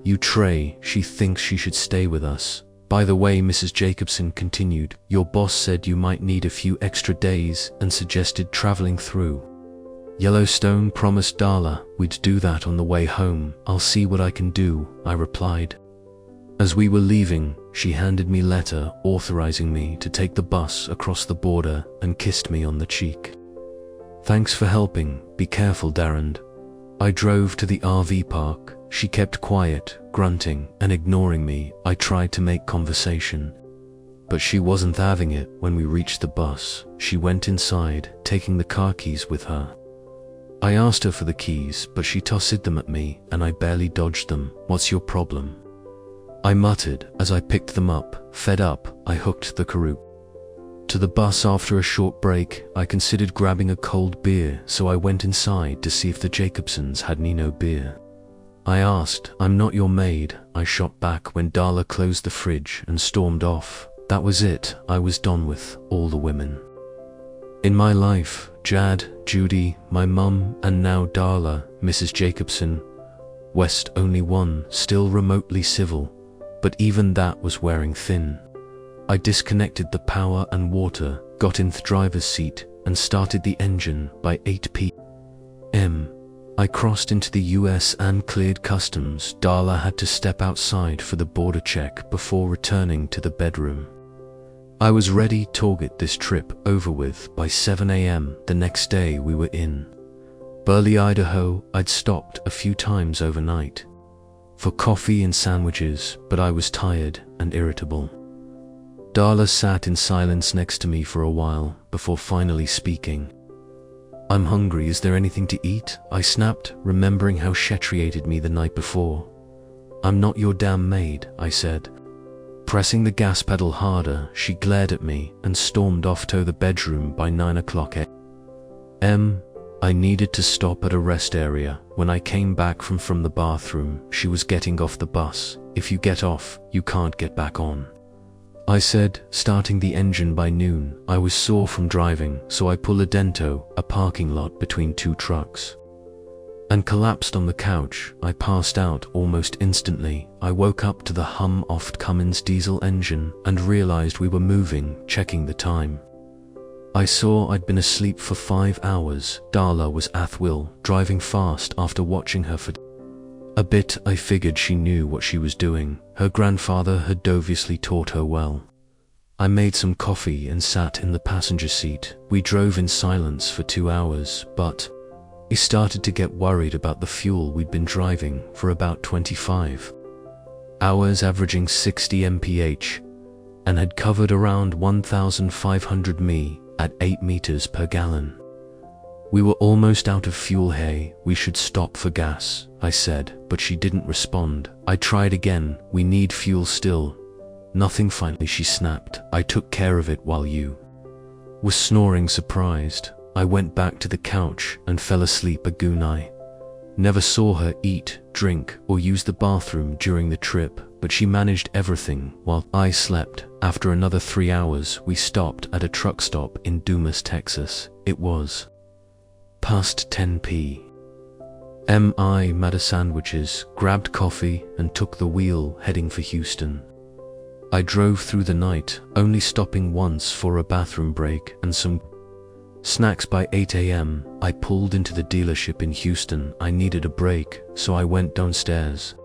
Speaker 1: you, Trey. She thinks she should stay with us." By the way, Mrs. Jacobson continued, your boss said you might need a few extra days and suggested traveling through Yellowstone. Promised Darla we'd do that on the way home. I'll see what I can do, I replied. As we were leaving, she handed me a letter authorizing me to take the bus across the border and kissed me on the cheek. Thanks for helping. Be careful, Darren. I drove to the RV park. She kept quiet, grunting and ignoring me. I tried to make conversation, but she wasn't having it. When we reached the bus, she went inside, taking the car keys with her. I asked her for the keys, but she tossed them at me and I barely dodged them. What's your problem? I muttered as I picked them up. Fed up, I hooked the car to the bus. After a short break, I considered grabbing a cold beer, so I went inside to see if the Jacobsons had no beer. I asked, I'm not your maid, I shot back when Darla closed the fridge and stormed off. That was it. I was done with all the women in my life. Jad, Judy, my mum, and now Darla, Mrs. Jacobson. West only one, still remotely civil, but even that was wearing thin. I disconnected the power and water, got in the driver's seat, and started the engine. By 8 p.m. I crossed into the US and cleared customs. Darla had to step outside for the border check before returning to the bedroom. I was ready to get this trip over with by 7 a.m. the next day. We were in Burley, Idaho. I'd stopped a few times overnight for coffee and sandwiches, but I was tired and irritable. Darla sat in silence next to me for a while before finally speaking. I'm hungry. Is there anything to eat? I snapped, remembering how she treated me the night before. I'm not your damn maid, I said. Pressing the gas pedal harder, she glared at me and stormed off to the bedroom. By 9 o'clock a.m., I needed to stop at a rest area. When I came back from the bathroom, she was getting off the bus. If you get off, you can't get back on, I said, starting the engine. By noon, I was sore from driving, so I pulled a Dento, a parking lot between two trucks, and collapsed on the couch. I passed out almost instantly. I woke up to the hum of Cummins diesel engine and realized we were moving. Checking the time, I saw I'd been asleep for 5 hours. Darla was at will, driving fast. After watching her for a bit, I figured she knew what she was doing. Her grandfather had obviously taught her well. I made some coffee and sat in the passenger seat. We drove in silence for 2 hours, but I started to get worried about the fuel. We'd been driving for about 25 hours, averaging 60 mph, and had covered around 1,500 mi at 8 meters per gallon. We were almost out of fuel. Hey, we should stop for gas, I said, but she didn't respond. I tried again. We need fuel still. Nothing. Finally, she snapped. I took care of it while you were snoring. Surprised, I went back to the couch and fell asleep. I never saw her eat, drink, or use the bathroom during the trip, but she managed everything while I slept. After another 3 hours, we stopped at a truck stop in Dumas, Texas. It was past 10 p.m. I made sandwiches, grabbed coffee, and took the wheel, heading for Houston. I drove through the night, only stopping once for a bathroom break and some snacks. By 8 a.m., I pulled into the dealership in Houston. I needed a break, so I went downstairs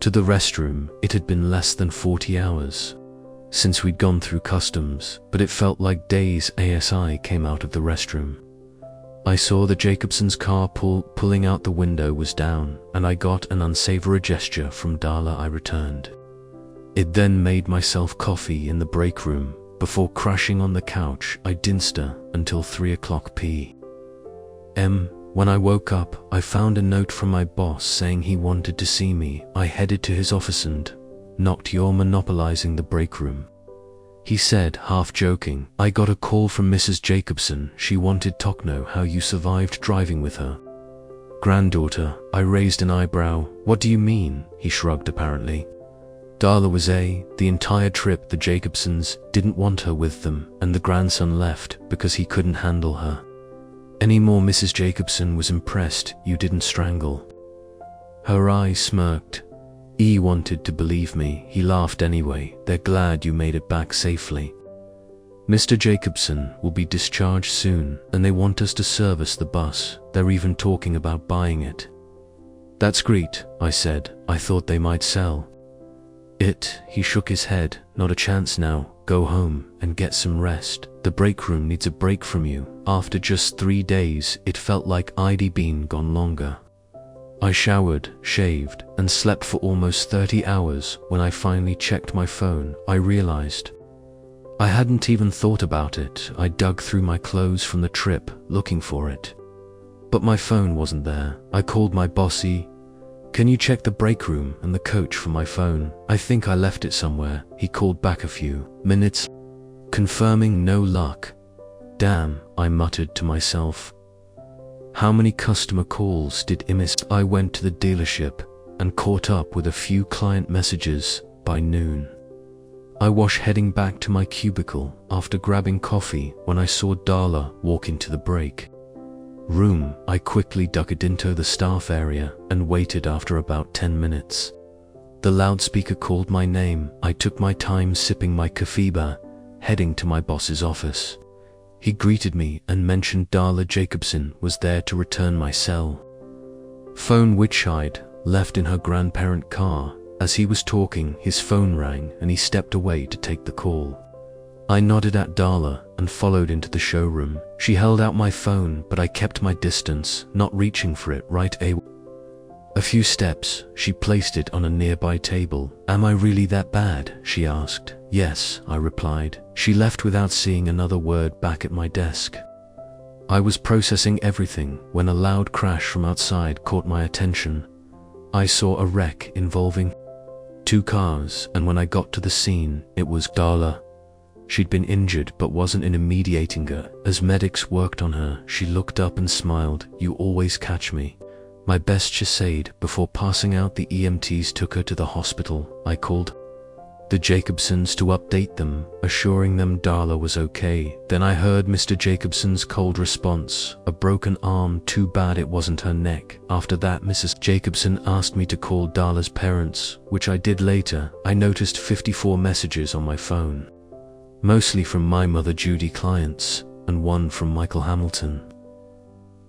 Speaker 1: to the restroom. It had been less than 40 hours since we'd gone through customs, but it felt like days as I came out of the restroom. I saw the Jacobson's car pulling out. The window was down, and I got an unsavory gesture from Darla. I returned it, then made myself coffee in the break room. Before crashing on the couch, I didn't until 3 o'clock p.m. When I woke up, I found a note from my boss saying he wanted to see me. I headed to his office and knocked. You're monopolizing the break room, he said, half joking. I got a call from Mrs. Jacobson. She wanted to know how you survived driving with her granddaughter. I raised an eyebrow. What do you mean? He shrugged. Apparently, Darla was the entire trip. The Jacobsons didn't want her with them, and the grandson left because he couldn't handle her anymore. Mrs. Jacobson was impressed you didn't strangle her. I smirked. E wanted to believe me. He laughed anyway. They're glad you made it back safely. Mr. Jacobson will be discharged soon, and they want us to service the bus. They're even talking about buying it. That's great, I said. I thought they might sell it. He shook his head. Not a chance now. Go home and get some rest. The break room needs a break from you. After just 3 days, it felt like I'd been gone longer. I showered, shaved, and slept for almost 30 hours. When I finally checked my phone, I realized I hadn't even thought about it. I dug through my clothes from the trip, looking for it. But my phone wasn't there. I called my bossy. Can you check the break room and the coach for my phone? I think I left it somewhere. He called back a few minutes, confirming no luck. Damn, I muttered to myself. How many customer calls did I miss? I went to the dealership and caught up with a few client messages by noon. I was heading back to my cubicle after grabbing coffee when I saw Darla walk into the break room. I quickly ducked into the staff area and waited. After about 10 minutes, the loudspeaker called my name. I took my time sipping my kefir, heading to my boss's office. He greeted me and mentioned Darla Jacobson was there to return my cell phone, which I'd left in her grandparent car. As he was talking, his phone rang and he stepped away to take the call. I nodded at Darla and followed into the showroom. She held out my phone, but I kept my distance, not reaching for it right away. A few steps, she placed it on a nearby table. Am I really that bad? She asked. Yes, I replied. She left without seeing another word back at my desk. I was processing everything when a loud crash from outside caught my attention. I saw a wreck involving 2 cars, and when I got to the scene, it was Darla. She'd been injured but wasn't in immediate danger. As medics worked on her, she looked up and smiled. You always catch me. My best, she said. Before passing out, the EMTs took her to the hospital. I called the Jacobsons to update them, assuring them Darla was okay. Then I heard Mr. Jacobson's cold response. A broken arm, too bad it wasn't her neck. After that, Mrs. Jacobson asked me to call Darla's parents, which I did later. I noticed 54 messages on my phone, mostly from my mother Judy clients, and 1 from Michael Hamilton.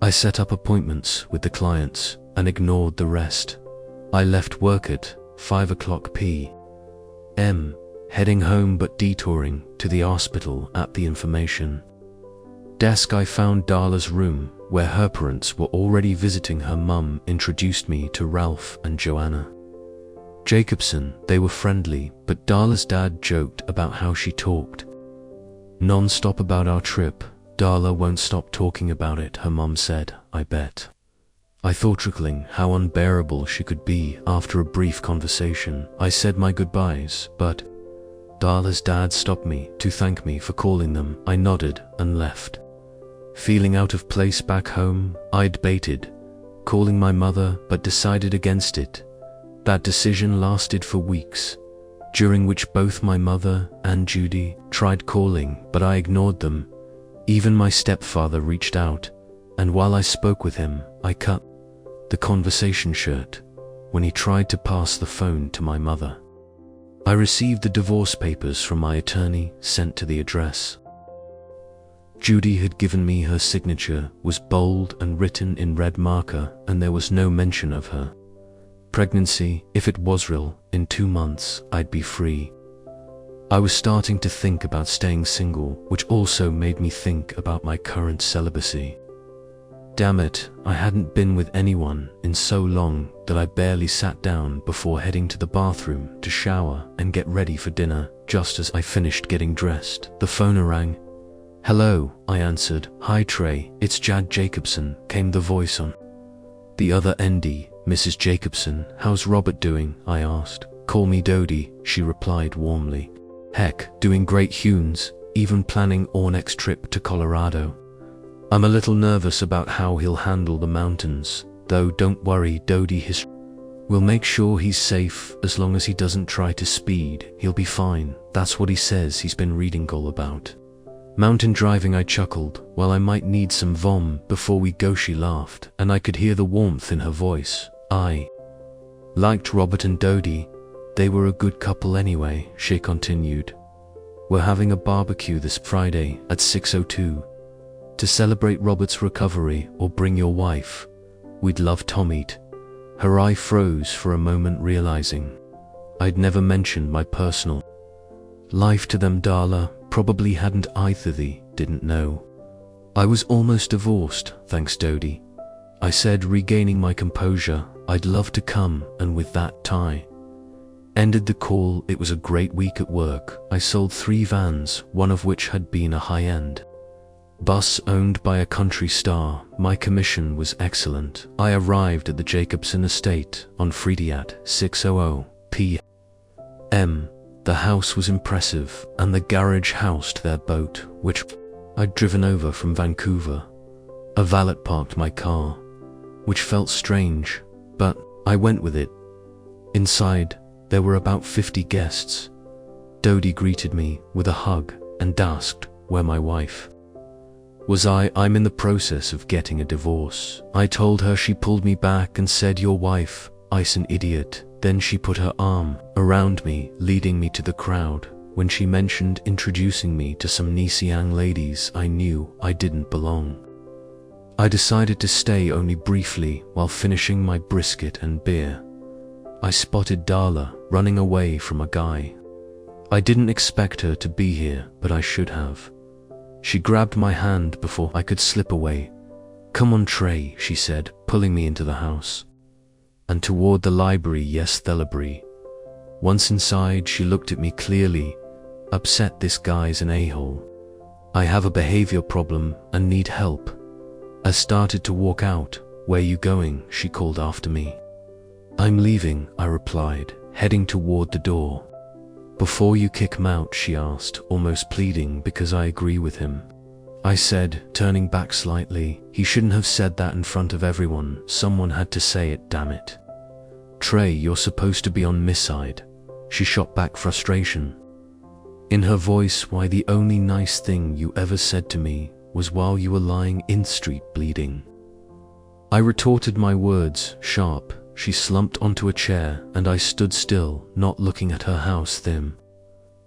Speaker 1: I set up appointments with the clients and ignored the rest. I left work at 5:00 p.m., heading home but detouring to the hospital. At the information desk, I found Darla's room, where her parents were already visiting. Her mum introduced me to Ralph and Joanna Jacobson. They were friendly, but Darla's dad joked about how she talked non-stop about our trip. Darla won't stop talking about it, her mum said. I bet. I thought, chuckling, how unbearable she could be. After a brief conversation, I said my goodbyes, but Darla's dad stopped me to thank me for calling them. I nodded and left. Feeling out of place back home, I debated calling my mother but decided against it. That decision lasted for weeks, during which both my mother and Judy tried calling, but I ignored them. Even my stepfather reached out, and while I spoke with him, I cut the conversation short when he tried to pass the phone to my mother. I received the divorce papers from my attorney, sent to the address Judy had given me. Her signature was bold and written in red marker, and there was no mention of her pregnancy. If it was real, in 2 months I'd be free. I was starting to think about staying single, which also made me think about my current celibacy. Damn it, I hadn't been with anyone in so long that I barely sat down before heading to the bathroom to shower and get ready for dinner. Just as I finished getting dressed, the phone rang. Hello, I answered. Hi Trey, it's Jad Jacobson, came the voice on the other end. Mrs. Jacobson, how's Robert doing? I asked. Call me Dodie, she replied warmly. Heck, doing great, Hunes, even planning our next trip to Colorado. I'm a little nervous about how he'll handle the mountains, though don't worry, Dodie, we'll make sure he's safe. As long as he doesn't try to speed, he'll be fine. That's what he says he's been reading all about mountain driving. I chuckled. Well, I might need some vom before we go, she laughed, and I could hear the warmth in her voice. I Liked Robert and Dodie. They were a good couple anyway, she continued. We're having a barbecue this Friday at 6:02 to celebrate Robert's recovery, or bring your wife. We'd love to meet. Her eye froze for a moment, realizing I'd never mentioned my personal life to them. Darla probably hadn't either. They didn't know I was almost divorced, thanks Dodie. I said, regaining my composure. I'd love to come, and with that Ty ended the call. It was a great week at work. I sold 3 vans, one of which had been a high-end bus owned by a country star. My commission was excellent. I arrived at the Jacobson estate on Friday at 6:00 p.m. The house was impressive, and the garage housed their boat, which I'd driven over from Vancouver. A valet parked my car, which felt strange, but I went with it. Inside, there were about 50 guests. Dodie greeted me with a hug and asked where my wife was. I'm in the process of getting a divorce. I told her. She pulled me back and said, your wife, I's an idiot. Then she put her arm around me, leading me to the crowd. When she mentioned introducing me to some nice young ladies, I knew I didn't belong. I decided to stay only briefly while finishing my brisket and beer. I spotted Darla running away from a guy. I didn't expect her to be here, but I should have. She grabbed my hand before I could slip away. Come on, Trey, she said, pulling me into the house and toward the library. Yes, the library. Once inside, she looked at me clearly upset. This guy's an a-hole. I have a behavior problem and need help. I started to walk out. Where you going? She called after me. I'm leaving, I replied, heading toward the door. Before you kick him out, she asked, almost pleading, because I agree with him. I said, turning back slightly. He shouldn't have said that in front of everyone. Someone had to say it, damn it. Trey, you're supposed to be on my side. She shot back frustration in her voice. Why, the only nice thing you ever said to me was while you were lying in the street bleeding. I retorted my words, sharp. She slumped onto a chair, and I stood still, not looking at her house thim.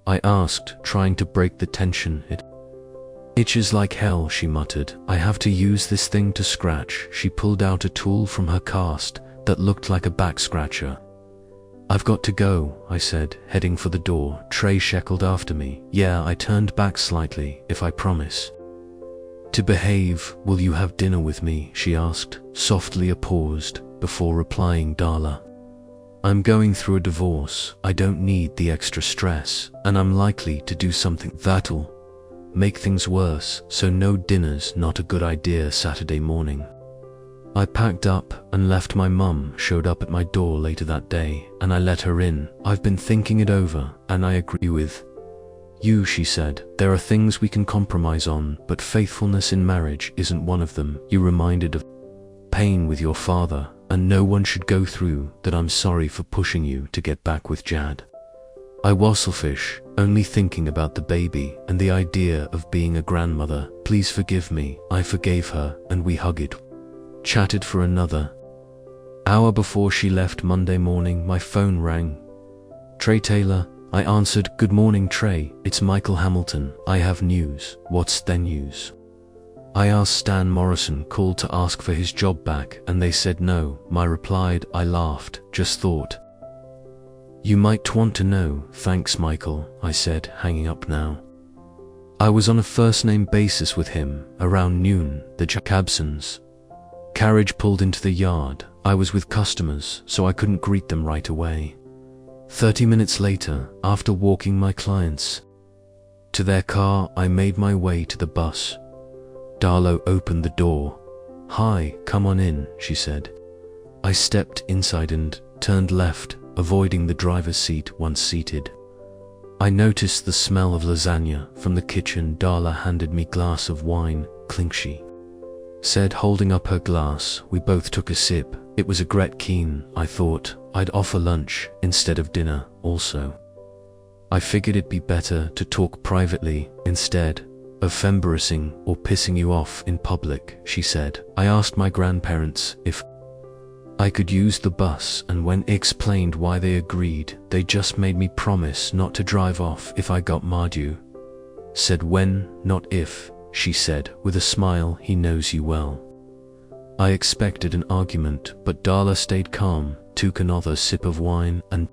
Speaker 1: I asked, trying to break the tension. It itches like hell, she muttered. I have to use this thing to scratch. She pulled out a tool from her cast that looked like a back scratcher. I've got to go, I said, heading for the door. Trey sheckled after me. Yeah, I turned back slightly. If I promise to behave, will you have dinner with me? She asked, softly. A paused before replying. Darla, I'm going through a divorce. I don't need the extra stress, and I'm likely to do something that'll make things worse, so no dinner's not a good idea. Saturday morning, I packed up and left. My mum showed up at my door later that day, and I let her in. I've been thinking it over, and I agree with you, she said. There are things we can compromise on, but faithfulness in marriage isn't one of them. You reminded of pain with your father, and no one should go through that. I'm sorry for pushing you to get back with Jad. I was selfish, only thinking about the baby and the idea of being a grandmother. Please forgive me. I forgave her, and we hugged, chatted for another hour before she left. Monday morning, my phone rang. Trey Taylor. I answered. Good morning, Trey. It's Michael Hamilton. I have news. What's the news? I asked. Stan Morrison called to ask for his job back, and they said no. I replied. I laughed. Just thought you might want to know. Thanks, Michael, I said, hanging up now. I was on a first-name basis with him. Around noon, the Jacobson's carriage pulled into the yard. I was with customers, so I couldn't greet them right away. 30 minutes later, after walking my clients to their car, I made my way to the bus. Darla opened the door. Hi, come on in, she said. I stepped inside and turned left, avoiding the driver's seat once seated. I noticed the smell of lasagna from the kitchen. Darla handed me a glass of wine. Clink, she said, holding up her glass. We both took a sip. It was a Gret Keen. I thought I'd offer lunch instead of dinner also. I figured it'd be better to talk privately instead of embarrassing or pissing you off in public, she said. I asked my grandparents if I could use the bus, and when I explained why they agreed, they just made me promise not to drive off if I got Mardu. Said when, not if, she said with a smile. He knows you well. I expected an argument, but Darla stayed calm, took another sip of wine, and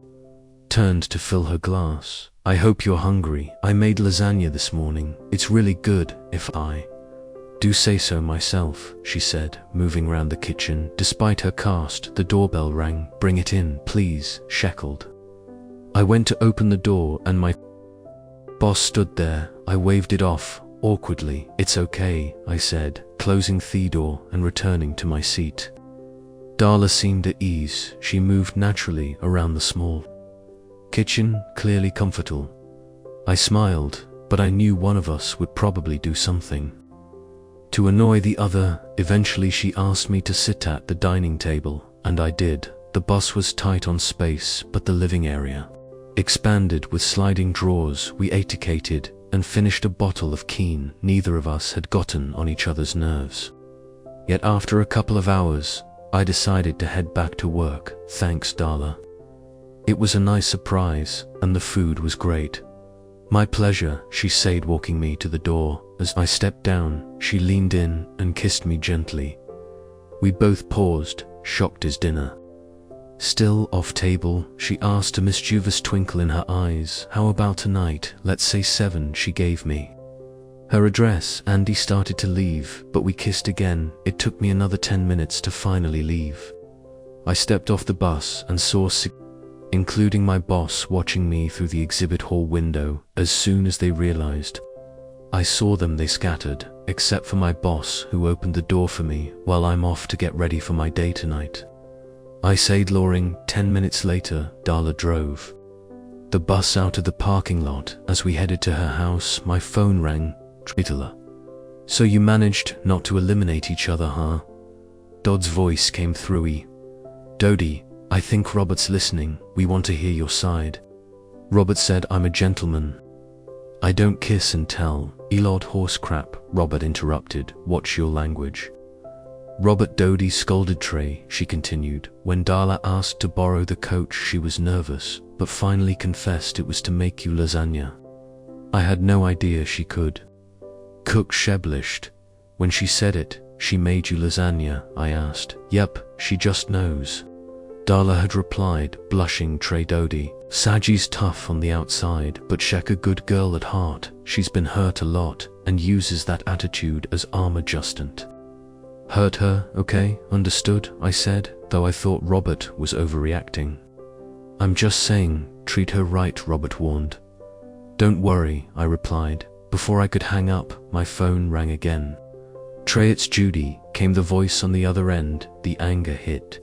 Speaker 1: turned to fill her glass. I hope you're hungry. I made lasagna this morning. It's really good, if I do say so myself, she said, moving round the kitchen. Despite her cast, the doorbell rang. Bring it in, please, sheckled. I went to open the door and my boss stood there. I waved it off, awkwardly. It's okay, I said, closing the door and returning to my seat. Darla seemed at ease. She moved naturally around the small kitchen, clearly comfortable. I smiled, but I knew one of us would probably do something to annoy the other. Eventually she asked me to sit at the dining table, and I did. The bus was tight on space, but the living area expanded with sliding drawers. We etiquetted and finished a bottle of Keen. Neither of us had gotten on each other's nerves. Yet after a couple of hours, I decided to head back to work. Thanks, Darla. It was a nice surprise, and the food was great. My pleasure, she said, walking me to the door. As I stepped down, she leaned in and kissed me gently. We both paused, shocked as dinner still off table, she asked, a mischievous twinkle in her eyes. How about tonight? Let's say 7. She gave me her address. Andy started to leave, but we kissed again. It took me another 10 minutes to finally leave. I stepped off the bus and saw including my boss watching me through the exhibit hall window. As soon as they realized I saw them, they scattered, except for my boss, who opened the door for me while I'm off to get ready for my day tonight. I said, luring. 10 minutes later, Darla drove the bus out of the parking lot. As we headed to her house, my phone rang. Tritala. So you managed not to eliminate each other, huh? Dodd's voice came through. Dodie, I think Robert's listening. We want to hear your side. Robert said, I'm a gentleman. I don't kiss and tell. Elod horse crap, Robert interrupted. Watch your language. Robert. Dodie scolded Trey, she continued. When Darla asked to borrow the coach, she was nervous, but finally confessed it was to make you lasagna. I had no idea she could cook. Sheblished. When she said it, she made you lasagna, I asked. Yep, she just knows. Darla had replied, blushing. Trey. Dodie, Saji's tough on the outside, but Shek a good girl at heart. She's been hurt a lot, and uses that attitude as armor adjustment. Hurt her, okay, understood, I said, though I thought Robert was overreacting. I'm just saying, treat her right, Robert warned. Don't worry, I replied. Before I could hang up, my phone rang again. Trey, it's Judy, came the voice on the other end. The anger hit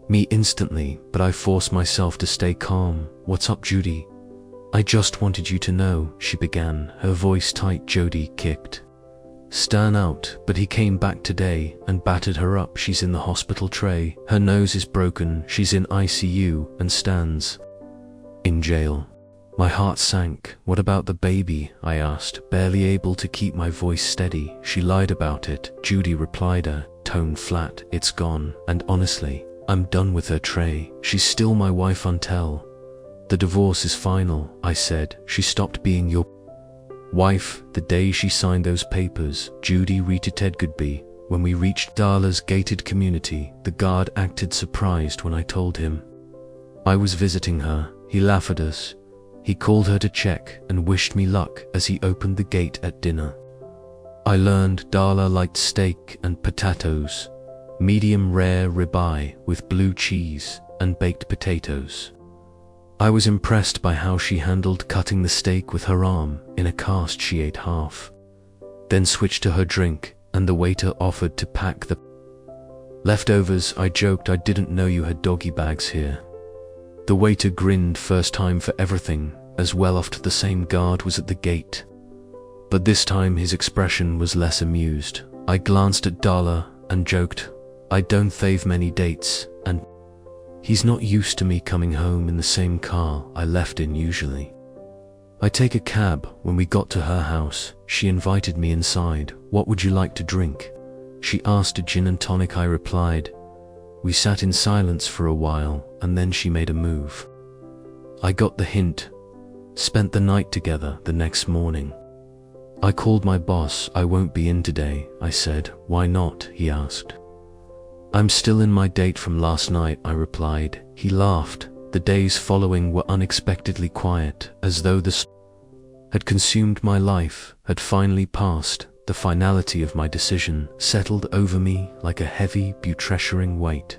Speaker 1: me instantly, but I forced myself to stay calm. What's up, Judy? I just wanted you to know, she began, her voice tight. Jody kicked Stan out, but he came back today and battered her up. She's in the hospital. Trey, her nose is broken. She's in ICU, and Stan's in jail. My heart sank. What about the baby? I asked, barely able to keep my voice steady. She lied about it, Judy replied, her tone flat. It's gone, and honestly, I'm done with her. Trey, she's still my wife until the divorce is final, I said. She stopped being your wife the day she signed those papers. Judy retorted. Goodby. When we reached Darla's gated community, the guard acted surprised when I told him I was visiting her. He laughed at us. He called her to check and wished me luck as he opened the gate at dinner. I learned Darla liked steak and potatoes, medium rare ribeye with blue cheese and baked potatoes. I was impressed by how she handled cutting the steak with her arm in a cast. She ate half, then switched to her drink, and the waiter offered to pack the leftovers. I joked, I didn't know you had doggy bags here. The waiter grinned. First time for everything, as well. After the same guard was at the gate, but this time his expression was less amused. I glanced at Darla and joked, I don't have many dates, and he's not used to me coming home in the same car I left in usually. I take a cab. When we got to her house, she invited me inside. What would you like to drink? She asked. A gin and tonic, I replied. We sat in silence for a while, and then she made a move. I got the hint. Spent the night together the next morning. I called my boss. I won't be in today, I said. Why not? He asked. I'm still in my date from last night, I replied. He laughed. The days following were unexpectedly quiet, as though the storm had consumed my life, had finally passed. The finality of my decision settled over me like a heavy, pressuring weight.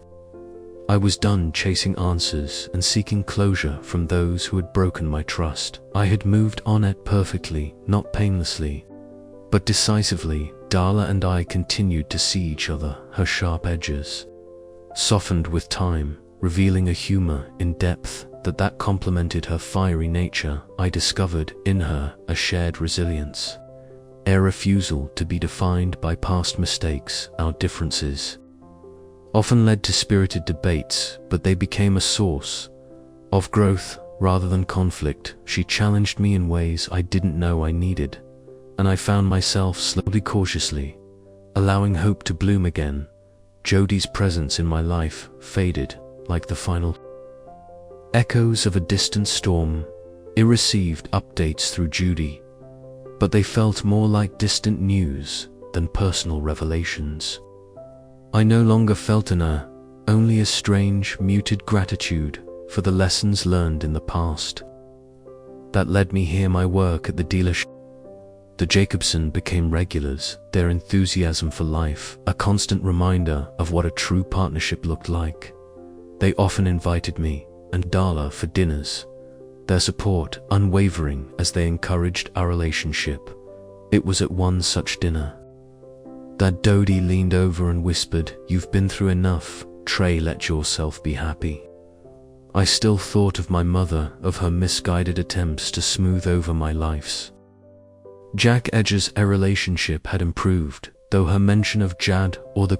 Speaker 1: I was done chasing answers and seeking closure from those who had broken my trust. I had moved on it perfectly, not painlessly, but decisively. Darla and I continued to see each other, her sharp edges softened with time, revealing a humor in depth that complemented her fiery nature. I discovered in her a shared resilience, a refusal to be defined by past mistakes. Our differences often led to spirited debates, but they became a source of growth rather than conflict. She challenged me in ways I didn't know I needed, and I found myself slowly, cautiously, allowing hope to bloom again. Jodi's presence in my life faded like the final echoes of a distant storm. I received updates through Judy, but they felt more like distant news than personal revelations. I no longer felt in her only a strange, muted gratitude for the lessons learned in the past that led me here. My work at the dealership, the Jacobson, became regulars, their enthusiasm for life a constant reminder of what a true partnership looked like. They often invited me and Darla for dinners, their support unwavering as they encouraged our relationship. It was at one such dinner that Dodi leaned over and whispered, "You've been through enough, Trey, let yourself be happy." I still thought of my mother, of her misguided attempts to smooth over my life's Jack edges. A relationship had improved, though her mention of Jad or the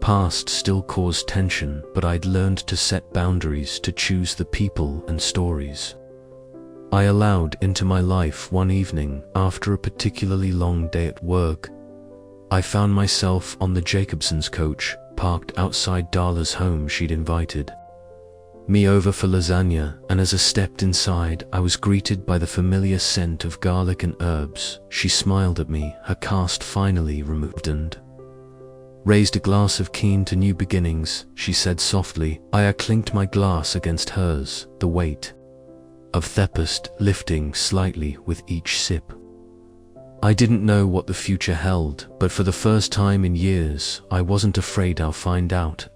Speaker 1: past still caused tension, but I'd learned to set boundaries, to choose the people and stories I allowed into my life. One evening, after a particularly long day at work, I found myself on the Jacobson's coach, parked outside Darla's home. She'd invited me over for lasagna, and as I stepped inside, I was greeted by the familiar scent of garlic and herbs. She smiled at me, her cast finally removed, and raised a glass of keen to new beginnings, she said softly. I clinked my glass against hers, the weight of Tempest lifting slightly with each sip. I didn't know what the future held, but for the first time in years, I wasn't afraid. I'll find out.